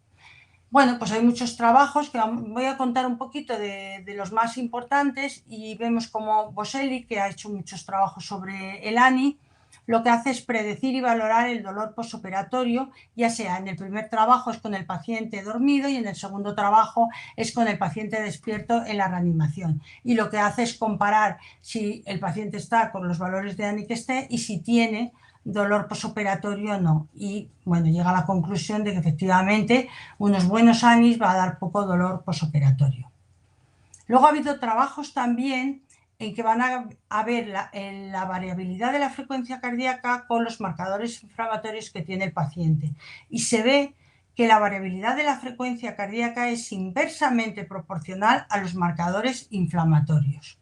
Bueno, pues hay muchos trabajos que voy a contar un poquito de los más importantes y vemos como Boselli, que ha hecho muchos trabajos sobre el ANI, lo que hace es predecir y valorar el dolor posoperatorio, ya sea en el primer trabajo es con el paciente dormido y en el segundo trabajo es con el paciente despierto en la reanimación. Y lo que hace es comparar si el paciente está con los valores de ANI que esté y si tiene dolor posoperatorio o no. Y bueno, llega a la conclusión de que efectivamente unos buenos ANIs va a dar poco dolor posoperatorio. Luego ha habido trabajos también en que van a ver la variabilidad de la frecuencia cardíaca con los marcadores inflamatorios que tiene el paciente. Y se ve que la variabilidad de la frecuencia cardíaca es inversamente proporcional a los marcadores inflamatorios.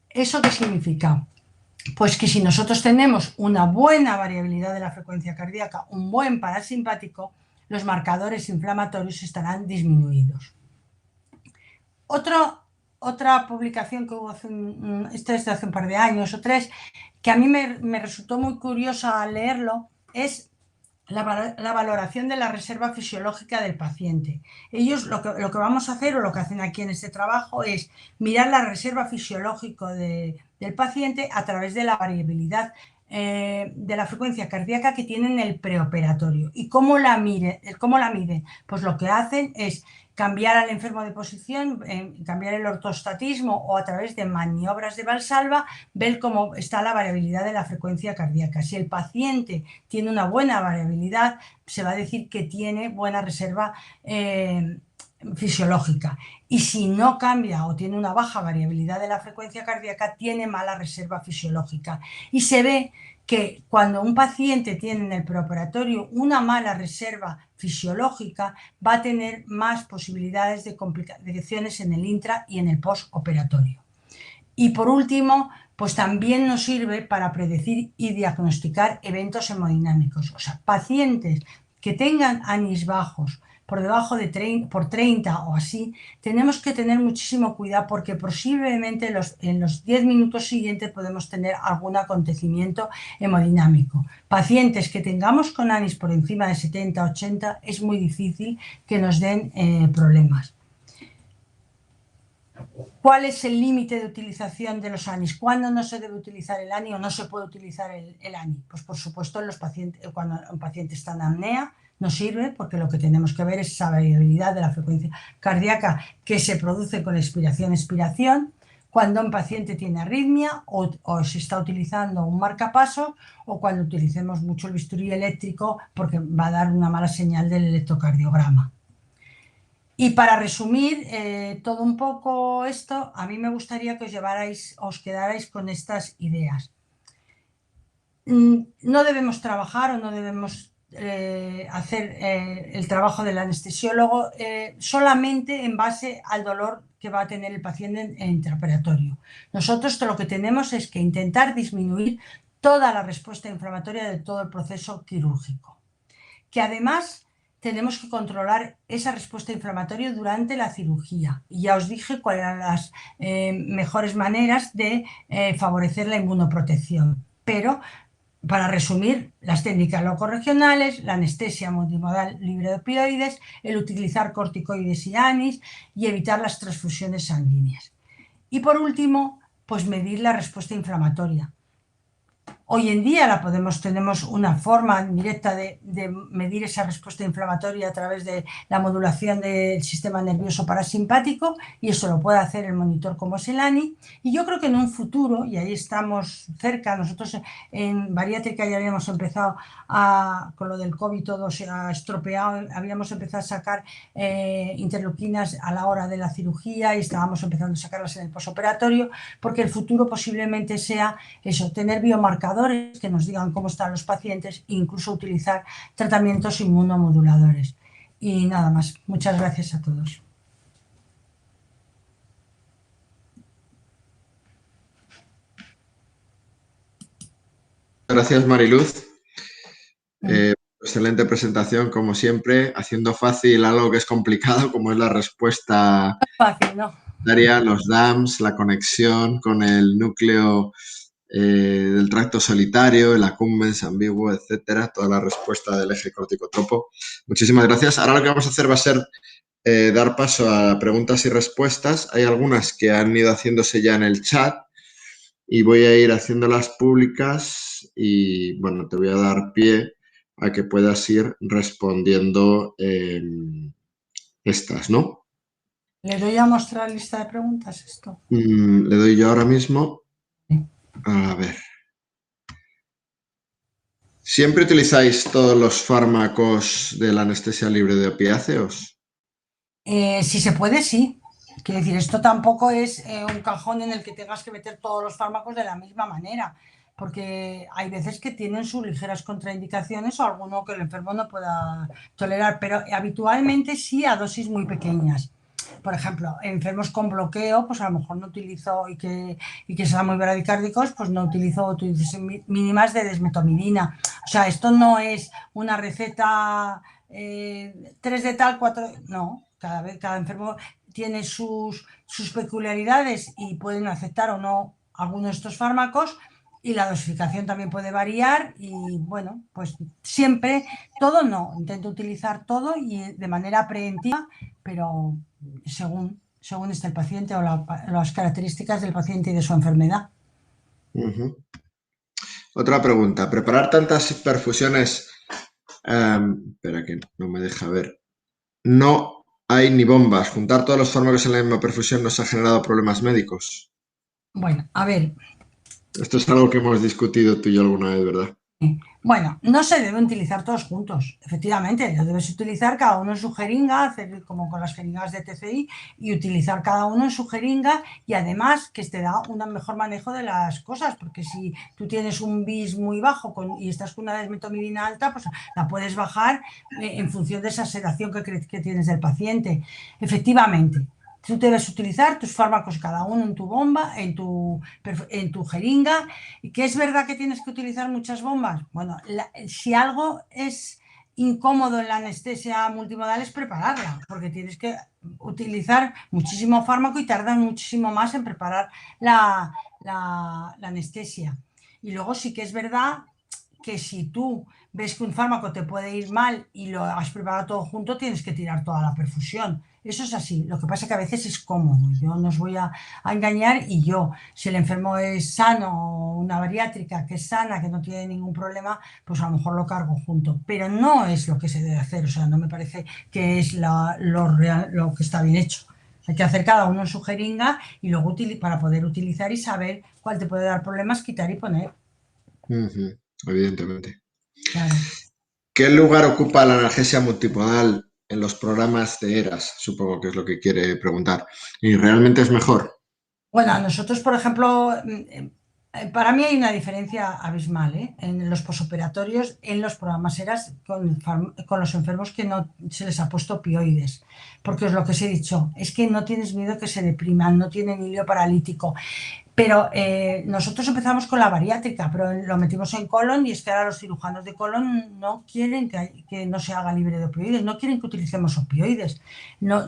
¿Eso qué significa? Pues que si nosotros tenemos una buena variabilidad de la frecuencia cardíaca, un buen parasimpático, los marcadores inflamatorios estarán disminuidos. Otra publicación que hubo hace un par de años o tres, que a mí me resultó muy curiosa al leerlo, es la valoración de la reserva fisiológica del paciente. Ellos lo que vamos a hacer, o lo que hacen aquí en este trabajo, es mirar la reserva fisiológica del paciente a través de la variabilidad de la frecuencia cardíaca que tienen en el preoperatorio. ¿Y cómo la miden? Pues lo que hacen es cambiar al enfermo de posición, cambiar el ortostatismo o a través de maniobras de Valsalva, ver cómo está la variabilidad de la frecuencia cardíaca. Si el paciente tiene una buena variabilidad, se va a decir que tiene buena reserva fisiológica. Y si no cambia o tiene una baja variabilidad de la frecuencia cardíaca, tiene mala reserva fisiológica. Y se ve que cuando un paciente tiene en el preoperatorio una mala reserva fisiológica, va a tener más posibilidades de complicaciones en el intra y en el postoperatorio. Y por último, pues también nos sirve para predecir y diagnosticar eventos hemodinámicos. O sea, pacientes que tengan ANIS bajos, por debajo de 30 o así, tenemos que tener muchísimo cuidado porque posiblemente en los 10 minutos siguientes podemos tener algún acontecimiento hemodinámico. Pacientes que tengamos con ANIS por encima de 70, 80, es muy difícil que nos den problemas. ¿Cuál es el límite de utilización de los ANIs? ¿Cuándo no se debe utilizar el ANI o no se puede utilizar el ANI? Pues por supuesto en los pacientes, cuando un paciente está en apnea no sirve porque lo que tenemos que ver es esa variabilidad de la frecuencia cardíaca que se produce con expiración-expiración, cuando un paciente tiene arritmia o se está utilizando un marcapasos o cuando utilicemos mucho el bisturí eléctrico porque va a dar una mala señal del electrocardiograma. Y para resumir todo un poco esto, a mí me gustaría que os quedarais con estas ideas. No debemos trabajar o no debemos hacer el trabajo del anestesiólogo solamente en base al dolor que va a tener el paciente en intraoperatorio. Nosotros lo que tenemos es que intentar disminuir toda la respuesta inflamatoria de todo el proceso quirúrgico. Que además tenemos que controlar esa respuesta inflamatoria durante la cirugía. Y ya os dije cuáles eran las mejores maneras de favorecer la inmunoprotección. Pero, para resumir, las técnicas locorregionales, la anestesia multimodal libre de opioides, el utilizar corticoides y ANIS y evitar las transfusiones sanguíneas. Y por último, pues medir la respuesta inflamatoria. Hoy en día tenemos una forma directa de medir esa respuesta inflamatoria a través de la modulación del sistema nervioso parasimpático y eso lo puede hacer el monitor como es el ANI. Y yo creo que en un futuro, y ahí estamos cerca, nosotros en bariátrica ya habíamos empezado con lo del COVID todo se ha estropeado, habíamos empezado a sacar interleuquinas a la hora de la cirugía y estábamos empezando a sacarlas en el posoperatorio porque el futuro posiblemente sea eso, tener biomarcadores que nos digan cómo están los pacientes e incluso utilizar tratamientos inmunomoduladores. Y nada más. Muchas gracias a todos. Gracias, Mariluz. Excelente presentación, como siempre, haciendo fácil algo que es complicado, como es la respuesta fácil, ¿no? Los DAMS, la conexión con el núcleo del tracto solitario, el accumbens ambiguo, etcétera, toda la respuesta del eje corticotropo. Muchísimas gracias. Ahora lo que vamos a hacer va a ser dar paso a preguntas y respuestas. Hay algunas que han ido haciéndose ya en el chat y voy a ir haciéndolas públicas y, bueno, te voy a dar pie a que puedas ir respondiendo estas, ¿no? ¿Le doy a mostrar la lista de preguntas esto? Le doy yo ahora mismo. Sí. A ver. ¿Siempre utilizáis todos los fármacos de la anestesia libre de opiáceos? Si se puede, sí. Quiero decir, esto tampoco es un cajón en el que tengas que meter todos los fármacos de la misma manera, porque hay veces que tienen sus ligeras contraindicaciones o alguno que el enfermo no pueda tolerar, pero habitualmente sí a dosis muy pequeñas. Por ejemplo, enfermos con bloqueo, pues a lo mejor no utilizo y que sean muy bradicárdicos, pues no utilizo dosis mínimas de desmetomidina. O sea, esto no es una receta 3 de tal, 4... No, cada enfermo tiene sus peculiaridades y pueden aceptar o no alguno de estos fármacos y la dosificación también puede variar y bueno, pues siempre, todo no, intento utilizar todo y de manera preventiva, pero según esté el paciente o las características del paciente y de su enfermedad. Otra pregunta, ¿preparar tantas perfusiones? Espera que no me deja ver. No hay ni bombas. ¿Juntar todos los fármacos en la misma perfusión nos ha generado problemas médicos? Bueno, a ver. Esto es algo que hemos discutido tú y yo alguna vez, ¿verdad? Bueno, no se deben utilizar todos juntos, efectivamente, lo debes utilizar cada uno en su jeringa, hacer como con las jeringas de TCI y utilizar cada uno en su jeringa y además que te da un mejor manejo de las cosas, porque si tú tienes un BIS muy bajo y estás con una desmetomidina alta, pues la puedes bajar en función de esa sedación que tienes del paciente. Efectivamente. Tú debes utilizar tus fármacos cada uno en tu bomba, en tu jeringa. ¿Y que es verdad que tienes que utilizar muchas bombas? Bueno, si algo es incómodo en la anestesia multimodal es prepararla, porque tienes que utilizar muchísimo fármaco y tardan muchísimo más en preparar la anestesia. Y luego sí que es verdad que si tú ves que un fármaco te puede ir mal y lo has preparado todo junto, tienes que tirar toda la perfusión. Eso es así. Lo que pasa es que a veces es cómodo. Yo no os voy a engañar y yo, si el enfermo es sano, una bariátrica que es sana, que no tiene ningún problema, pues a lo mejor lo cargo junto. Pero no es lo que se debe hacer. O sea, no me parece que es lo que está bien hecho. Hay que hacer cada uno en su jeringa y luego para poder utilizar y saber cuál te puede dar problemas, quitar y poner. Ujú, evidentemente. Claro. ¿Qué lugar ocupa la analgesia multimodal en los programas de ERAS? Supongo que es lo que quiere preguntar. ¿Y realmente es mejor? Bueno, nosotros, por ejemplo, para mí hay una diferencia abismal, ¿eh? En los posoperatorios, en los programas ERAS, con los enfermos que no se les ha puesto opioides. Porque es lo que os he dicho, es que no tienes miedo que se depriman, no tienen hilio paralítico. Pero nosotros empezamos con la bariátrica, pero lo metimos en colon y es que ahora los cirujanos de colon no quieren que no se haga libre de opioides, no quieren que utilicemos opioides. No,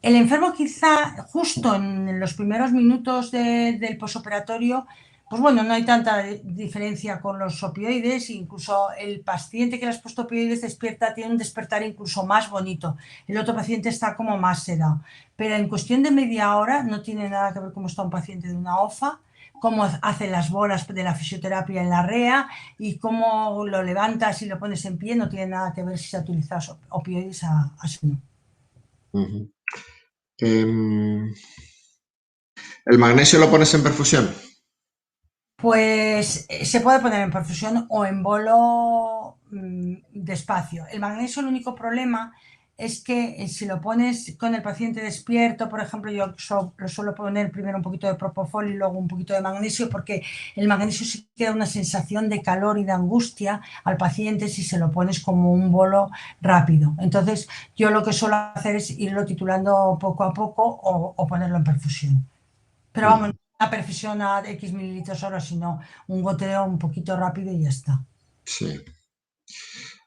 el enfermo quizá justo en los primeros minutos del posoperatorio, pues bueno, no hay tanta diferencia con los opioides, incluso el paciente que le has puesto opioides despierta, tiene un despertar incluso más bonito, el otro paciente está como más sedado, pero en cuestión de media hora no tiene nada que ver cómo está un paciente de una OFA, cómo hace las bolas de la fisioterapia en la REA y cómo lo levantas y lo pones en pie, no tiene nada que ver si se ha utilizado opioides así. Ujú. Em, ¿El magnesio lo pones en perfusión? Pues se puede poner en perfusión o en bolo despacio. El magnesio, el único problema es que si lo pones con el paciente despierto, por ejemplo, yo lo suelo poner primero un poquito de propofol y luego un poquito de magnesio, porque el magnesio sí que da una sensación de calor y de angustia al paciente si se lo pones como un bolo rápido. Entonces, yo lo que suelo hacer es irlo titulando poco a poco o ponerlo en perfusión. Pero vamos, Ujú, no una perfusión a X mililitros hora, sino un goteo un poquito rápido y ya está. sí.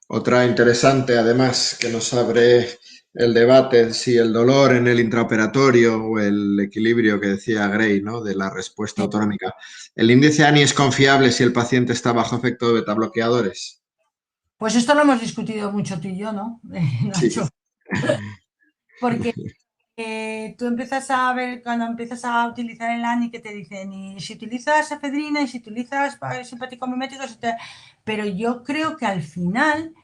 Otra interesante, además, que nos abre el debate si el dolor en el intraoperatorio o el equilibrio que decía Gray, ¿no? De la respuesta Sí. autonómica. ¿El índice ANI es confiable si el paciente está bajo efecto de betabloqueadores? Pues esto lo hemos discutido mucho tú y yo, ¿no, Sí. Nacho? Porque tú empiezas a ver, cuando empiezas a utilizar el ANI, que te dicen, y si utilizas efedrina y si utilizas simpático mimético, pero yo creo que al final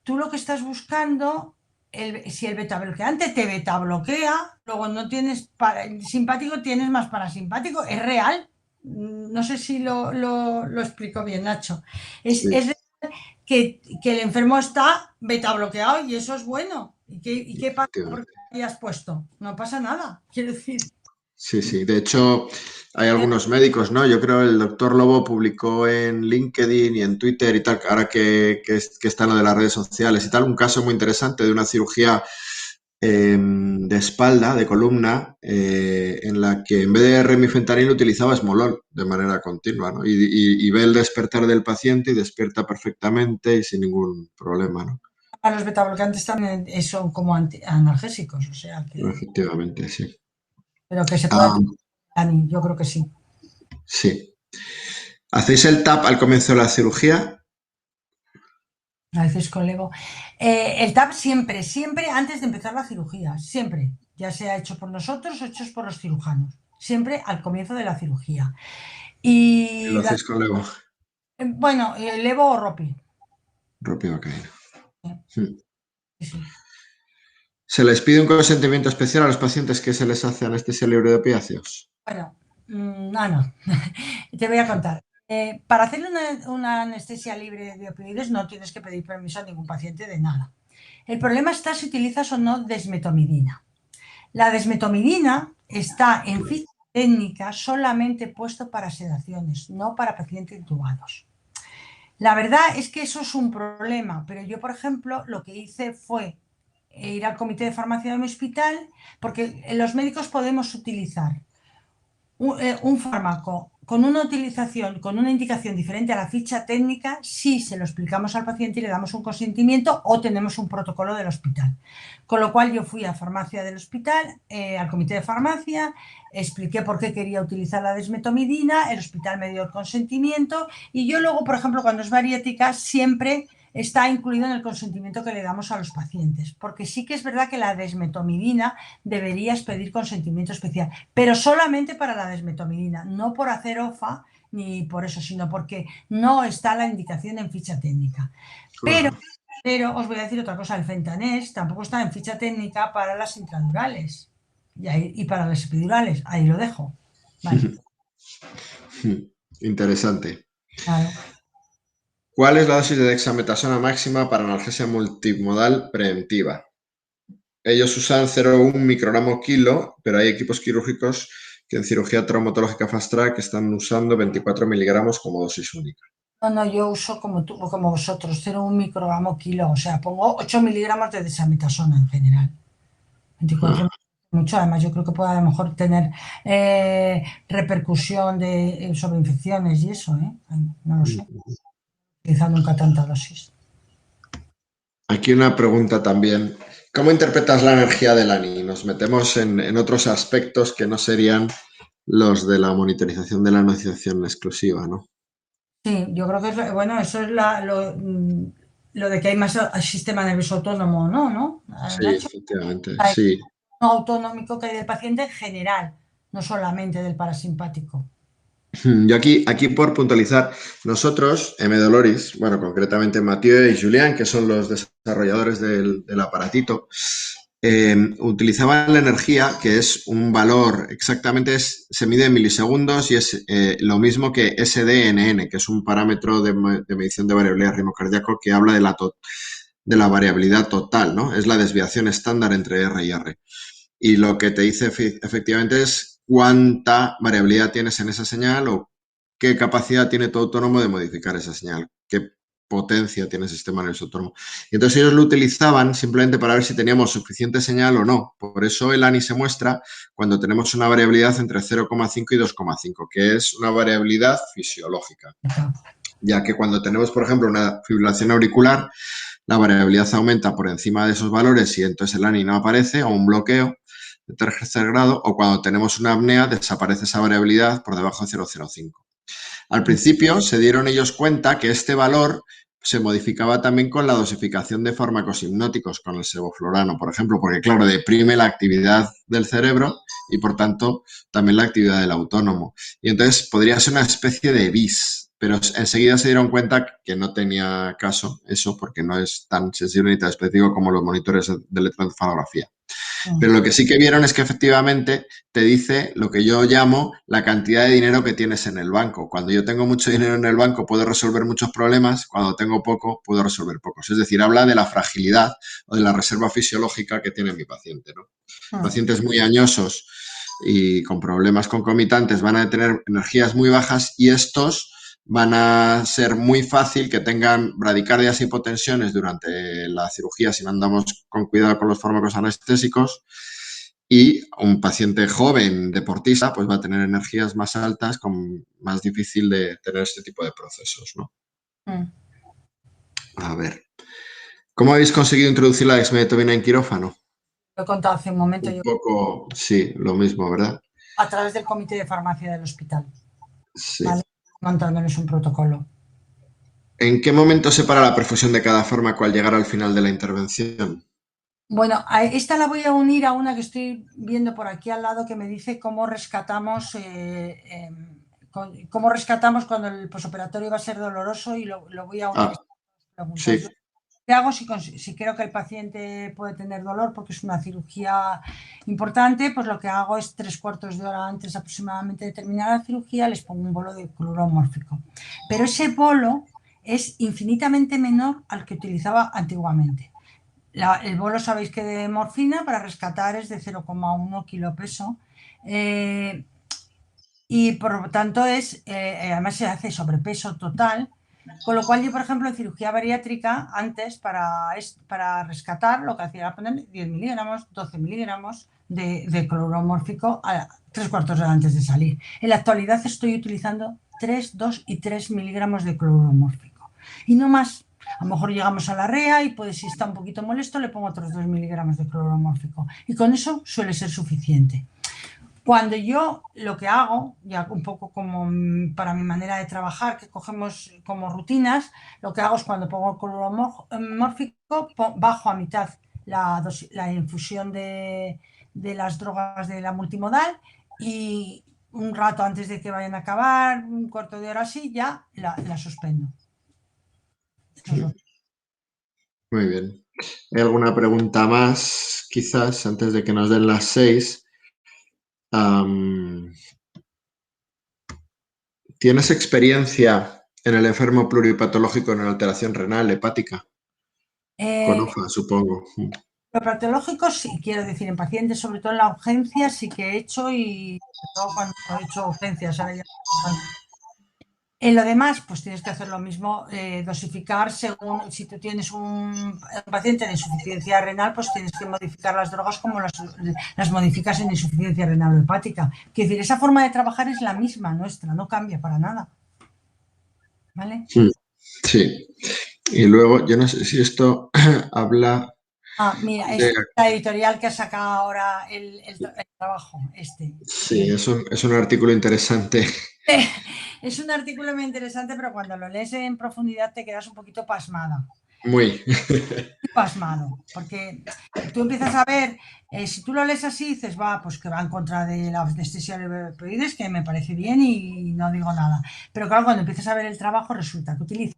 tú lo que estás buscando, si el betabloqueante te betabloquea, luego no tienes simpático, tienes más parasimpático, es real. No sé si lo explico bien, Nacho. Es Sí, real que el enfermo está betabloqueado y eso es bueno. ¿Y qué pasa porque efectivamente. lo hayas puesto? No pasa nada, quiero decir. Sí, sí. De hecho, hay algunos médicos, ¿no? Yo creo el doctor Lobo publicó en LinkedIn y en Twitter y tal, ahora que está en lo de las redes sociales y tal, un caso muy interesante de una cirugía de espalda, de columna, en la que en vez de remifentanil utilizaba esmolol de manera continua, ¿no? Y ve el despertar del paciente y despierta perfectamente y sin ningún problema, ¿no? Los betabloqueantes también son como analgésicos, o sea que, Efectivamente, sí. pero que se pueda Ah, utilizar, yo creo que sí. sí. ¿Hacéis el TAP al comienzo de la cirugía? A veces con Lego. El TAP siempre, siempre antes de empezar la cirugía, siempre, ya sea hecho por nosotros o hecho por los cirujanos, siempre al comienzo de la cirugía. Y lo Y hacéis con Lego. bueno, Levo o Ropi. Propio vacaíno. Sí, sí. ¿Se les pide un consentimiento especial a los pacientes que se les hace anestesia libre de opiáceos? Bueno, no. Te voy a contar. Para hacerle una anestesia libre de opioides no tienes que pedir permiso a ningún paciente de nada. El problema está si utilizas o no desmetomidina. La desmetomidina está en ficha técnica solamente puesto para sedaciones, no para pacientes intubados. La verdad es que eso es un problema, pero yo, por ejemplo, lo que hice fue ir al comité de farmacia de mi hospital, porque los médicos podemos utilizar un fármaco con una utilización, con una indicación diferente a la ficha técnica si se lo explicamos al paciente y le damos un consentimiento o tenemos un protocolo del hospital. Con lo cual yo fui a farmacia del hospital, al comité de farmacia, expliqué por qué quería utilizar la desmetomidina, el hospital me dio el consentimiento y yo luego, por ejemplo, cuando es bariátrica, siempre está incluido en el consentimiento que le damos a los pacientes, porque sí que es verdad que la desmetomidina deberías pedir consentimiento especial, pero solamente para la desmetomidina, no por hacer OFA ni por eso, sino porque no está la indicación en ficha técnica. Pero, Ajá. pero os voy a decir otra cosa, el Fentanés tampoco está en ficha técnica para las intradurales y para las epidurales, ahí lo dejo. Vale, Interesante. claro. ¿Cuál es la dosis de dexametasona máxima para analgesia multimodal preventiva? Ellos usan 0,1 microgramo kilo, pero hay equipos quirúrgicos que en cirugía traumatológica fast track están usando 24 miligramos como dosis única. No, no, yo uso como tú, como vosotros, 0,1 microgramo kilo, o sea, pongo 8 miligramos de desametasona en general. 24 Ah, mucho, además yo creo que puede a lo mejor tener repercusión sobre infecciones y eso, ¿eh? No lo sé, quizá nunca tanta dosis. aquí una pregunta también. ¿Cómo interpretas la energía del ANI? Nos metemos en otros aspectos que no serían los de la monitorización de la anunciación exclusiva, ¿no? Sí, yo creo que bueno, eso es lo de que hay más sistema nervioso autónomo, ¿no? Sí, Nacho, efectivamente, hay sí. uno autonómico que hay del paciente en general, no solamente del parasimpático. Yo aquí por puntualizar, nosotros, M. Doloris, bueno, concretamente Mathieu y Julián, que son los desarrolladores del aparatito, utilizaban la energía, que es un valor, exactamente se mide en milisegundos y es lo mismo que SDNN, que es un parámetro de medición de variabilidad ritmo cardíaco que habla de la variabilidad total, ¿no? Es la desviación estándar entre R y R. Y lo que te dice efectivamente es cuánta variabilidad tienes en esa señal o qué capacidad tiene tu autónomo de modificar esa señal, qué potencia tiene el sistema nervioso autónomo. Y entonces ellos lo utilizaban simplemente para ver si teníamos suficiente señal o no. Por eso el ANI se muestra cuando tenemos una variabilidad entre 0,5 y 2,5, que es una variabilidad fisiológica. Ya que cuando tenemos, por ejemplo, una fibrilación auricular, la variabilidad aumenta por encima de esos valores y entonces el ANI no aparece o un bloqueo de tercer grado, o cuando tenemos una apnea desaparece esa variabilidad por debajo de 0,05. Al principio se dieron ellos cuenta que este valor se modificaba también con la dosificación de fármacos hipnóticos, con el sevoflurano, por ejemplo, porque claro, deprime la actividad del cerebro y por tanto también la actividad del autónomo. Y entonces podría ser una especie de bis, pero enseguida se dieron cuenta que no tenía caso eso porque no es tan sensible ni tan específico como los monitores de electroencefalografía. Pero lo que sí que vieron es que efectivamente te dice lo que yo llamo la cantidad de dinero que tienes en el banco. Cuando yo tengo mucho dinero en el banco puedo resolver muchos problemas, cuando tengo poco puedo resolver pocos. Es decir, habla de la fragilidad o de la reserva fisiológica que tiene mi paciente, ¿no? Pacientes muy añosos y con problemas concomitantes van a tener energías muy bajas y estos van a ser muy fácil que tengan bradicardias y hipotensiones durante la cirugía si no andamos con cuidado con los fármacos anestésicos, y un paciente joven deportista pues va a tener energías más altas, con más difícil de tener este tipo de procesos, ¿no? A ver, ¿cómo habéis conseguido introducir la dexmedetomidina en quirófano? Lo he contado hace un momento Un yo, poco, sí, lo mismo, ¿verdad? a través del comité de farmacia del hospital, Sí. ¿vale? Montándoles un protocolo. ¿En qué momento se para la perfusión de cada fármaco al llegar al final de la intervención? Bueno, esta la voy a unir a una que estoy viendo por aquí al lado que me dice cómo rescatamos, cómo rescatamos cuando el posoperatorio va a ser doloroso y lo voy a unir a Ah, estas preguntas. sí, ¿Qué hago si creo que el paciente puede tener dolor porque es una cirugía importante? Pues lo que hago es 3/4 de hora antes aproximadamente de terminar la cirugía les pongo un bolo de cloruro mórfico. Pero ese bolo es infinitamente menor al que utilizaba antiguamente. El bolo sabéis que de morfina para rescatar es de 0,1 kilo peso. Y por lo tanto además se hace sobrepeso total, con lo cual yo, por ejemplo, en cirugía bariátrica, antes para rescatar, lo que hacía era poner 10 miligramos, 12 miligramos de cloruro mórfico a 3/4 de hora antes de salir. En la actualidad estoy utilizando 3, 2 y 3 miligramos de cloruro mórfico. Y no más. A lo mejor llegamos a la REA y pues si está un poquito molesto le pongo otros 2 miligramos de cloruro mórfico. Y con eso suele ser suficiente. Cuando yo lo que hago, ya un poco como para mi manera de trabajar, que cogemos como rutinas, lo que hago es cuando pongo el cloruro mórfico, bajo a mitad la infusión de las drogas de la multimodal y un rato antes de que vayan a acabar, 1/4 de hora así, ya la suspendo. Muy bien. ¿Hay alguna pregunta más, quizás, antes de que nos den las 6? ¿Tienes experiencia en el enfermo pluripatológico en alteración renal hepática? Con Eh, OFA, supongo. Lo patológico, sí, quiero decir, en pacientes, sobre todo en la urgencia, sí que he hecho y sobre todo cuando he hecho urgencias, ahora ya. En lo demás, pues tienes que hacer lo mismo, dosificar según si tú tienes un paciente de insuficiencia renal, pues tienes que modificar las drogas como las modificas en insuficiencia renal o hepática. Quiero decir, esa forma de trabajar es la misma nuestra, no cambia para nada. ¿Vale? Sí. Y luego, yo no sé si esto habla Mira, de... esta es la editorial que ha sacado ahora el trabajo, este. Sí, es un artículo interesante. Es un artículo muy interesante, pero cuando lo lees en profundidad te quedas un poquito pasmada. Muy. Pasmado, porque tú empiezas a ver, si tú lo lees así, dices, va, pues que va en contra de la anestesia de opioides, que me parece bien y no digo nada. Pero claro, cuando empiezas a ver el trabajo, resulta que utiliza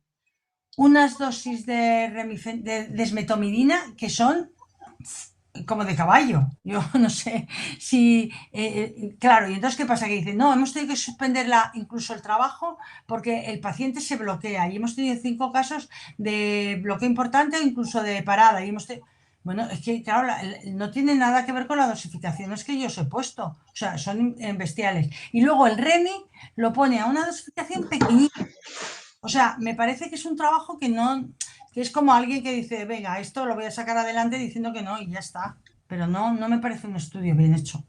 unas dosis de desmetomidina que son como de caballo. Yo no sé si, claro, y entonces ¿qué pasa? Que dicen, no, hemos tenido que suspenderla incluso el trabajo porque el paciente se bloquea y hemos tenido 5 casos de bloqueo importante o incluso de parada. Bueno, es que claro, no tiene nada que ver con la dosificación, es que yo os he puesto, o sea, son bestiales. Y luego el REMI lo pone a una dosificación pequeñita. O sea, me parece que es un trabajo que no, que es como alguien que dice, venga, esto lo voy a sacar adelante diciendo que no y ya está. Pero no, no me parece un estudio bien hecho.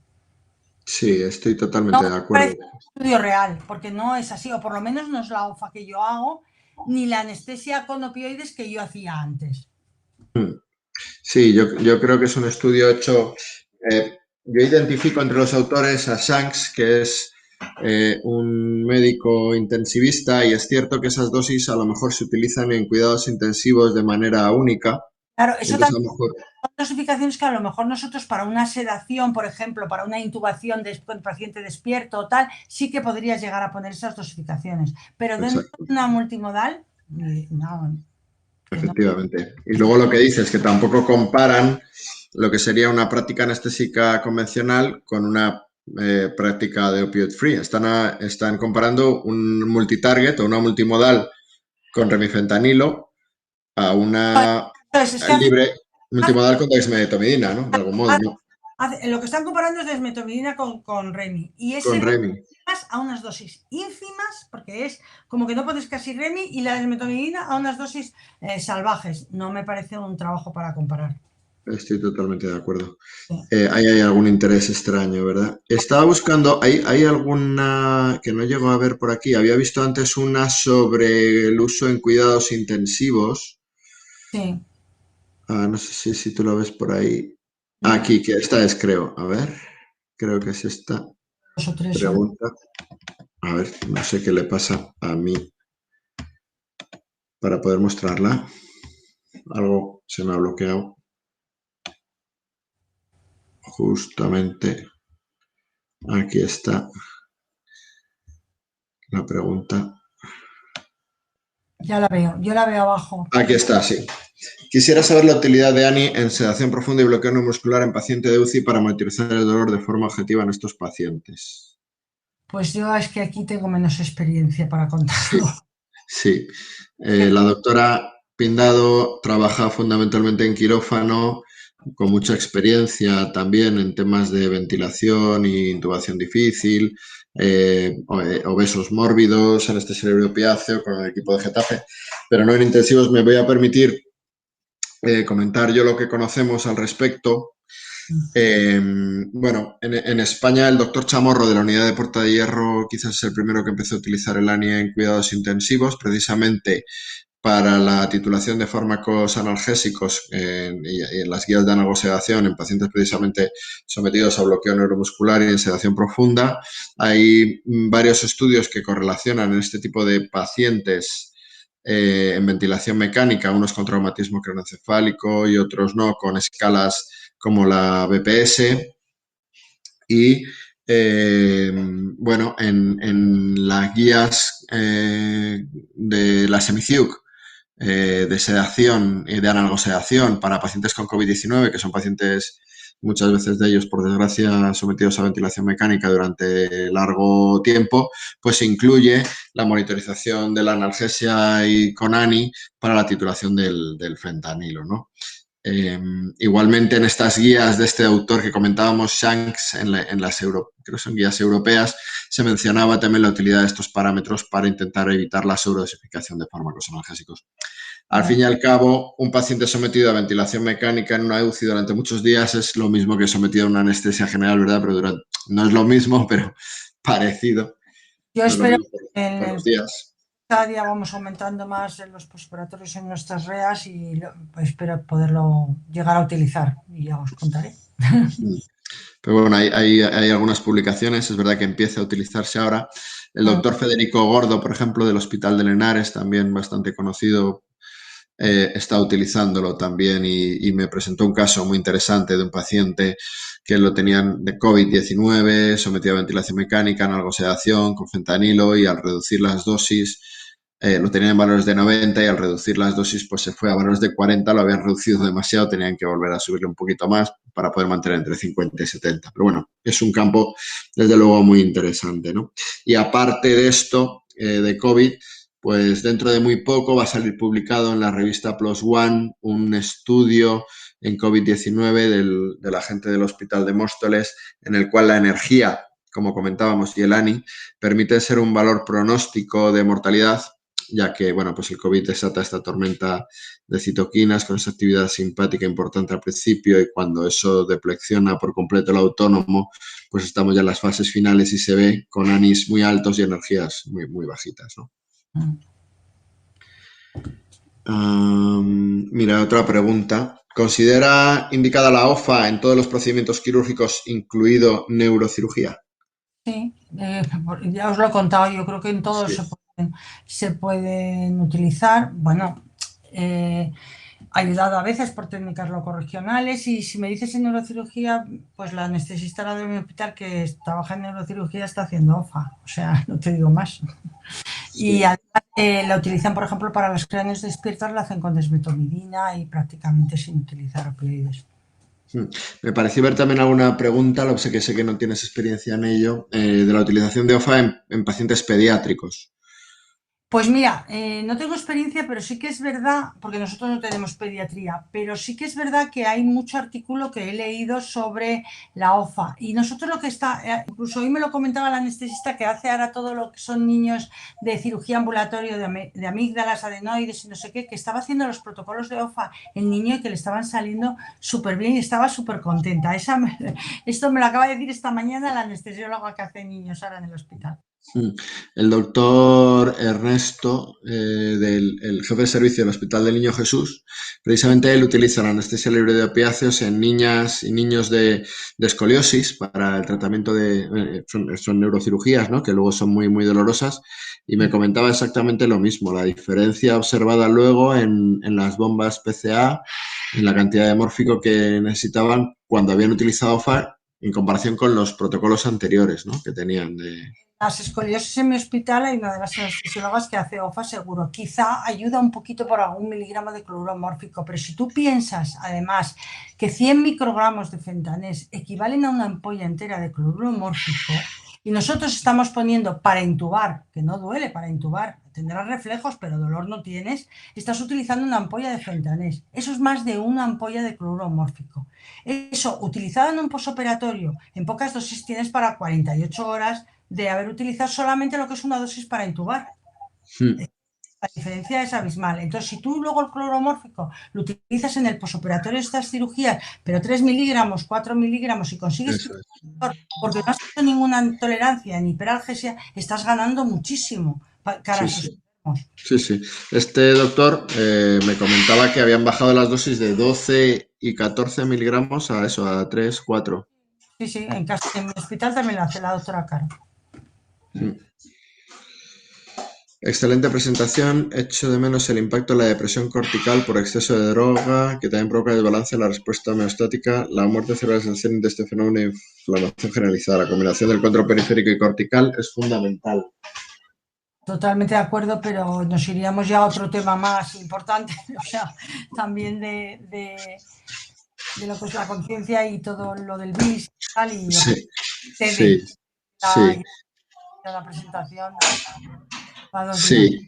Sí, estoy No totalmente me de parece acuerdo. un estudio real, porque no es así, o por lo menos no es la OFA que yo hago, ni la anestesia con opioides que yo hacía antes. Sí, yo creo que es un estudio hecho. Yo identifico entre los autores a Shanks, que es un médico intensivista, y es cierto que esas dosis a lo mejor se utilizan en cuidados intensivos de manera única. Claro, eso Entonces, también a lo mejor. son dosificaciones que a lo mejor nosotros para una sedación, por ejemplo, para una intubación de paciente despierto o tal, sí que podrías llegar a poner esas dosificaciones. Pero dentro Exacto, de una multimodal, no, que no. efectivamente. Y luego lo que dices es que tampoco comparan lo que sería una práctica anestésica convencional con una práctica de opioid free. Están comparando un multitarget o una multimodal con remifentanilo a una Entonces, es que libre multimodal con dexmedetomidina, ¿no? De algún modo, ¿no? lo que están comparando es desmetomidina con Remi. Y Con ese Remi. más a unas dosis ínfimas, porque es como que no pones casi Remi, y la desmetomidina a unas dosis salvajes. No me parece un trabajo para comparar. Estoy totalmente de acuerdo. Sí. Ahí hay algún interés extraño, ¿verdad? Estaba buscando, hay alguna que no llego a ver por aquí. Había visto antes una sobre el uso en cuidados intensivos. Sí. No sé si tú lo ves por ahí. No, Aquí, que esta es, creo. A ver, creo que es esta 2 o 3 son. pregunta. A ver, no sé qué le pasa a mí para poder mostrarla. Algo se me ha bloqueado. Justamente aquí está la pregunta. Ya la veo, yo la veo abajo. Aquí está, sí. Quisiera saber la utilidad de ANI en sedación profunda y bloqueo neuromuscular en paciente de UCI para monitorizar el dolor de forma objetiva en estos pacientes. Pues yo es que aquí tengo menos experiencia para Sí, contarlo. sí. La doctora Pindado trabaja fundamentalmente en quirófano, con mucha experiencia también en temas de ventilación e intubación difícil, obesos mórbidos, anestesia opiáceo con el equipo de Getafe, pero no en intensivos. Me voy a permitir comentar yo lo que conocemos al respecto. Bueno, en España el doctor Chamorro de la unidad de Puerta de Hierro quizás es el primero que empezó a utilizar el ANI en cuidados intensivos, precisamente para la titulación de fármacos analgésicos y en las guías de analgosedación en pacientes precisamente sometidos a bloqueo neuromuscular y en sedación profunda. Hay varios estudios que correlacionan en este tipo de pacientes en ventilación mecánica, unos con traumatismo craneoencefálico y otros no, con escalas como la BPS. Y bueno, en las guías de la SEMICIUC de sedación y de analgosedación para pacientes con COVID-19, que son pacientes, muchas veces de ellos, por desgracia, sometidos a ventilación mecánica durante largo tiempo, pues incluye la monitorización de la analgesia y con ANI para la titulación del fentanilo, ¿no? Igualmente en estas guías de este autor que comentábamos, Shanks, en las creo que son guías europeas, se mencionaba también la utilidad de estos parámetros para intentar evitar la sobredosificación de fármacos analgésicos. Al fin y al cabo, un paciente sometido a ventilación mecánica en una UCI durante muchos días es lo mismo que sometido a una anestesia general, ¿verdad? Pero no es lo mismo, pero parecido. Yo No es lo espero mismo que en por el los días. cada día vamos aumentando más en los postoperatorios en nuestras REAs y espero poderlo llegar a utilizar y ya os contaré. Pero bueno, hay algunas publicaciones, es verdad que empieza a utilizarse ahora. El doctor Federico Gordo, por ejemplo, del Hospital de Lenares, también bastante conocido, está utilizándolo también y me presentó un caso muy interesante de un paciente que lo tenían de COVID-19, sometido a ventilación mecánica, analgosedación con fentanilo y al reducir las dosis, lo tenían en valores de 90 y al reducir las dosis pues se fue a valores de 40, lo habían reducido demasiado, tenían que volver a subirle un poquito más para poder mantener entre 50 y 70. Pero bueno, es un campo desde luego muy interesante, ¿no? Y aparte de esto, de COVID, pues dentro de muy poco va a salir publicado en la revista PLOS ONE un estudio en COVID-19 de la gente del Hospital de Móstoles, en el cual la energía, como comentábamos, y el ANI, permite ser un valor pronóstico de mortalidad, ya que, bueno, pues el COVID desata esta tormenta de citoquinas con esa actividad simpática importante al principio y cuando eso deflexiona por completo el autónomo, pues estamos ya en las fases finales y se ve con ANIs muy altos y energías muy, muy bajitas, ¿no? Mira, otra pregunta. ¿Considera indicada la OFA en todos los procedimientos quirúrgicos, incluido neurocirugía? Sí, ya os lo he contado, yo creo que en todos Sí. se pueden utilizar. Bueno, eh, ayudado a veces por técnicas locorregionales y si me dices en neurocirugía, pues la anestesista de mi hospital que trabaja en neurocirugía está haciendo OFA, o sea, no te digo más. Y Sí. además la utilizan, por ejemplo, para los cráneos despiertos, la hacen con desmetomidina y prácticamente sin utilizar opioides. Me pareció ver también alguna pregunta, lo sé que no tienes experiencia en ello, de la utilización de OFA en pacientes pediátricos. Pues mira, no tengo experiencia, pero sí que es verdad, porque nosotros no tenemos pediatría, pero sí que es verdad que hay mucho artículo que he leído sobre la OFA. Y nosotros lo que está, incluso hoy me lo comentaba la anestesista que hace ahora todo lo que son niños de cirugía ambulatorio de amígdalas, adenoides y no sé qué, que estaba haciendo los protocolos de OFA en niño y que le estaban saliendo súper bien y estaba súper contenta. Esto me lo acaba de decir esta mañana la anestesióloga que hace niños ahora en el hospital. El doctor Ernesto, el jefe de servicio del Hospital del Niño Jesús, precisamente él utiliza la anestesia libre de opiáceos en niñas y niños de escoliosis para el tratamiento son neurocirugías, ¿no? Que luego son muy, muy dolorosas. Y me comentaba exactamente lo mismo, la diferencia observada luego en las bombas PCA, en la cantidad de mórfico que necesitaban cuando habían utilizado FAR en comparación con los protocolos anteriores, ¿no? Que tenían de... las escoliosis en mi hospital hay una de las anestesiólogas que hace OFA seguro. Quizá ayuda un poquito por algún miligramo de cloruro mórfico, pero si tú piensas además que 100 microgramos de fentanés equivalen a una ampolla entera de cloruro mórfico y nosotros estamos poniendo para intubar, que no duele para intubar, tendrás reflejos pero dolor no tienes, estás utilizando una ampolla de fentanés. Eso es más de una ampolla de cloruro mórfico. Eso, utilizado en un posoperatorio, en pocas dosis tienes para 48 horas de haber utilizado solamente lo que es una dosis para intubar. Mm. La diferencia es abismal. Entonces, si tú luego el cloromórfico lo utilizas en el posoperatorio de estas cirugías, pero 3 miligramos, 4 miligramos y consigues Eso es. porque no has hecho ninguna tolerancia ni hiperalgesia, estás ganando muchísimo cara a Sí, esos sí. enfermos. Sí, sí. Este doctor me comentaba que habían bajado las dosis de 12 y 14 miligramos a eso, a 3, 4. Sí, sí, en mi hospital también lo hace la doctora Caro. Excelente presentación. Echo de menos el impacto de la depresión cortical por exceso de droga, que también provoca desbalance en la respuesta homeostática. La muerte cerebral es el centro de este fenómeno de inflamación generalizada. La combinación del control periférico y cortical es fundamental. Totalmente de acuerdo, pero nos iríamos ya a otro tema más importante, o sea, también de lo que es la conciencia y todo lo del BIS y tal, y lo que Sí, sí, TEDx, sí, la presentación para 2 días. sí.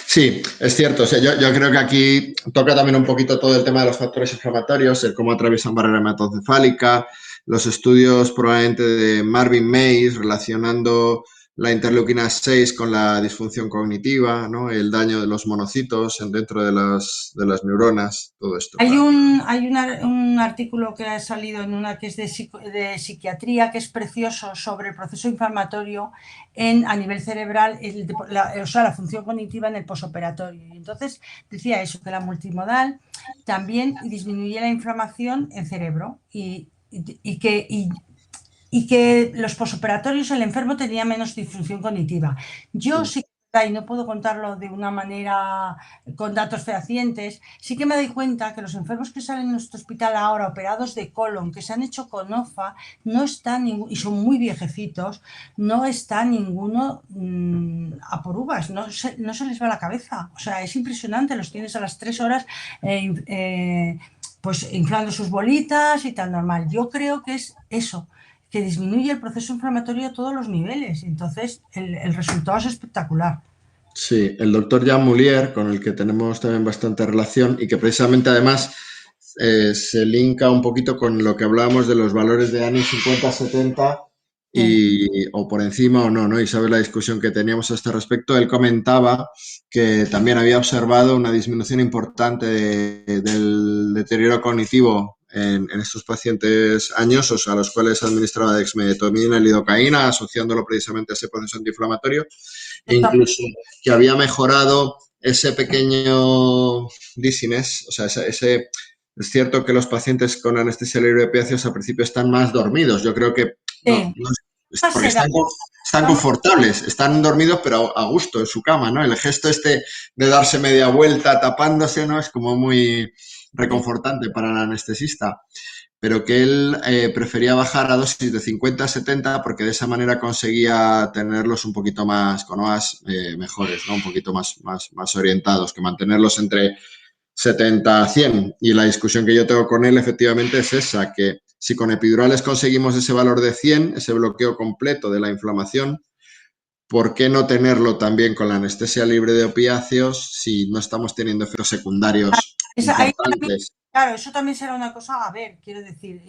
Sí, es cierto. O sea, yo creo que aquí toca también un poquito todo el tema de los factores inflamatorios, el cómo atraviesan barrera hematoencefálica, los estudios probablemente de Marvin Mays relacionando la interleuquina 6 con la disfunción cognitiva, ¿no? El daño de los monocitos dentro de las neuronas, todo esto, claro. Un artículo que ha salido en una que es de psiquiatría, que es precioso, sobre el proceso inflamatorio a nivel cerebral, o sea, la función cognitiva en el posoperatorio. Y entonces decía eso, que la multimodal también disminuye la inflamación en cerebro y que los posoperatorios el enfermo tenía menos disfunción cognitiva. Yo sí que, y no puedo contarlo de una manera con datos fehacientes, sí que me doy cuenta que los enfermos que salen en nuestro hospital ahora operados de colon, que se han hecho con OFA, no están, y son muy viejecitos, no está ninguno a por uvas, no se les va la cabeza. O sea, es impresionante, los tienes a las 3 horas pues inflando sus bolitas y tal normal. Yo creo que es eso, que disminuye el proceso inflamatorio a todos los niveles. Entonces, el resultado es espectacular. Sí, el doctor Jean Moulier, con el que tenemos también bastante relación y que precisamente además se linka un poquito con lo que hablábamos de los valores de ANI 50-70 Sí. o por encima o no, ¿no? Y sabes la discusión que teníamos a este respecto. Él comentaba que también había observado una disminución importante del deterioro cognitivo en estos pacientes añosos a los cuales administraba dexmedetomidina y lidocaína, asociándolo precisamente a ese proceso antiinflamatorio, e incluso que había mejorado ese pequeño dizziness, o sea, es cierto que los pacientes con anestesia libre de opiáceos al principio están más dormidos. Yo creo que Sí. porque están confortables, están dormidos pero a gusto en su cama, ¿no? El gesto este de darse media vuelta tapándose, ¿no? Es como muy reconfortante para el anestesista, pero que él prefería bajar a dosis de 50-70 porque de esa manera conseguía tenerlos un poquito más, con OAS mejores, ¿no? Un poquito más orientados, que mantenerlos entre 70 a 100. Y la discusión que yo tengo con él efectivamente es esa, que si con epidurales conseguimos ese valor de 100, ese bloqueo completo de la inflamación, ¿por qué no tenerlo también con la anestesia libre de opiáceos si no estamos teniendo efectos secundarios Ahí también, importantes? claro, eso también será una cosa, a ver, quiero decir,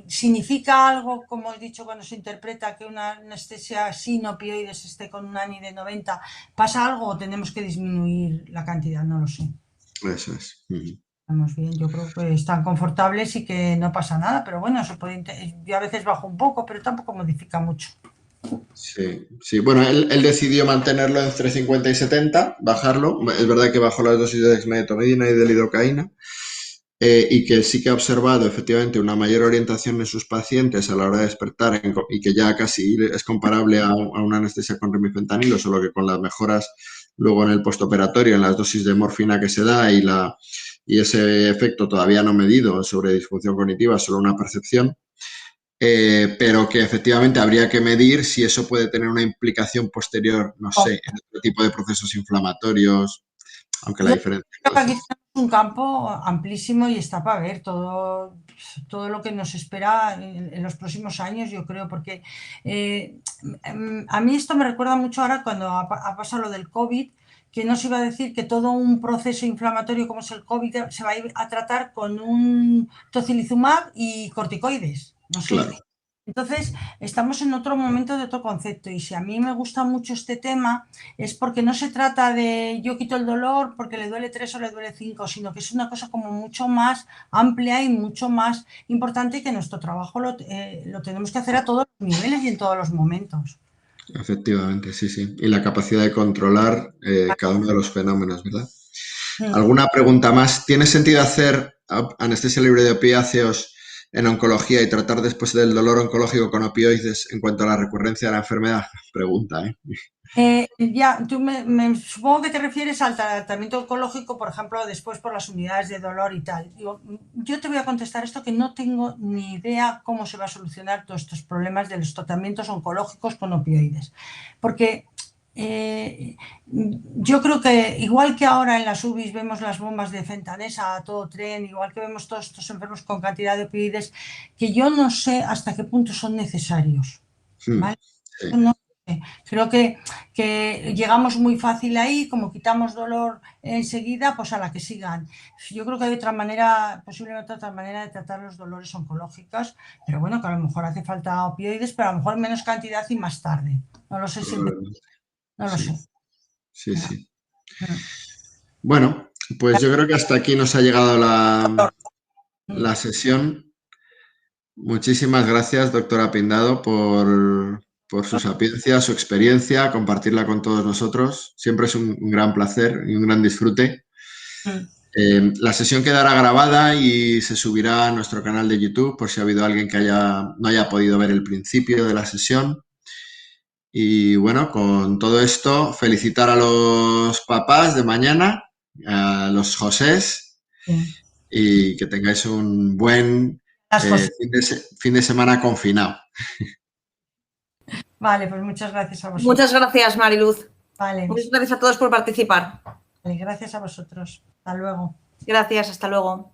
¿significa algo, como he dicho, cuando se interpreta que una anestesia sin opioides esté con un ANI de 90? ¿Pasa algo o tenemos que disminuir la cantidad? No lo sé. Eso es. Estamos bien, yo creo que están confortables y que no pasa nada, pero bueno, yo a veces bajo un poco, pero tampoco modifica mucho. Sí, sí. Bueno, él decidió mantenerlo entre 50 y 70, bajarlo. Es verdad que bajó las dosis de dexmedetomidina y de lidocaína. Y que sí que ha observado efectivamente una mayor orientación en sus pacientes a la hora de despertar y que ya casi es comparable a una anestesia con remifentanilo, solo que con las mejoras luego en el postoperatorio, en las dosis de morfina que se da y ese efecto todavía no medido sobre disfunción cognitiva, solo una percepción. pero que efectivamente habría que medir si eso puede tener una implicación posterior, no sé, en otro tipo de procesos inflamatorios, aunque la Yo diferencia creo que pues, aquí tenemos un campo amplísimo y está para ver todo lo que nos espera en los próximos años, yo creo, porque a mí esto me recuerda mucho ahora cuando ha pasado lo del COVID, que no se iba a decir que todo un proceso inflamatorio como es el COVID se va a ir a tratar con un tocilizumab y corticoides, no sé. claro. Entonces, estamos en otro momento de otro concepto y si a mí me gusta mucho este tema es porque no se trata de yo quito el dolor porque le duele 3 o le duele 5, sino que es una cosa como mucho más amplia y mucho más importante y que nuestro trabajo lo tenemos que hacer a todos los niveles y en todos los momentos. Efectivamente, sí, sí. Y la capacidad de controlar cada uno de los fenómenos, ¿verdad? Mm. ¿Alguna pregunta más? ¿Tiene sentido hacer anestesia libre de opiáceos en oncología y tratar después del dolor oncológico con opioides en cuanto a la recurrencia de la enfermedad? Pregunta, ¿eh? Ya, tú supongo que te refieres al tratamiento oncológico, por ejemplo, después por las unidades de dolor y tal. Digo, yo te voy a contestar esto que no tengo ni idea cómo se va a solucionar todos estos problemas de los tratamientos oncológicos con opioides. Porque yo creo que igual que ahora en las UBIs vemos las bombas de fentanesa a todo tren, igual que vemos todos estos enfermos con cantidad de opioides, que yo no sé hasta qué punto son necesarios. ¿Vale? Sí, No sé. Creo que llegamos muy fácil ahí, como quitamos dolor enseguida, pues a la que sigan. Yo creo que hay otra manera, posiblemente otra manera de tratar los dolores oncológicos, pero bueno, que a lo mejor hace falta opioides, pero a lo mejor en menos cantidad y más tarde. No lo sé si probablemente. no lo Sí, sé. sí, sí. Mm. Bueno, pues yo creo que hasta aquí nos ha llegado Mm. la sesión. Muchísimas gracias, doctora Pindado, por su sapiencia, su experiencia, compartirla con todos nosotros. Siempre es un gran placer y un gran disfrute. Mm. La sesión quedará grabada y se subirá a nuestro canal de YouTube por si ha habido alguien que no haya podido ver el principio de la sesión. Y bueno, con todo esto, felicitar a los papás de mañana, a los Josés, Sí. y que tengáis un buen Las cosas. fin de semana confinado. Vale, pues muchas gracias a vosotros. Muchas gracias, Mariluz. Vale, Muchas gracias a todos por participar. vale, gracias a vosotros. Hasta luego. Gracias, hasta luego.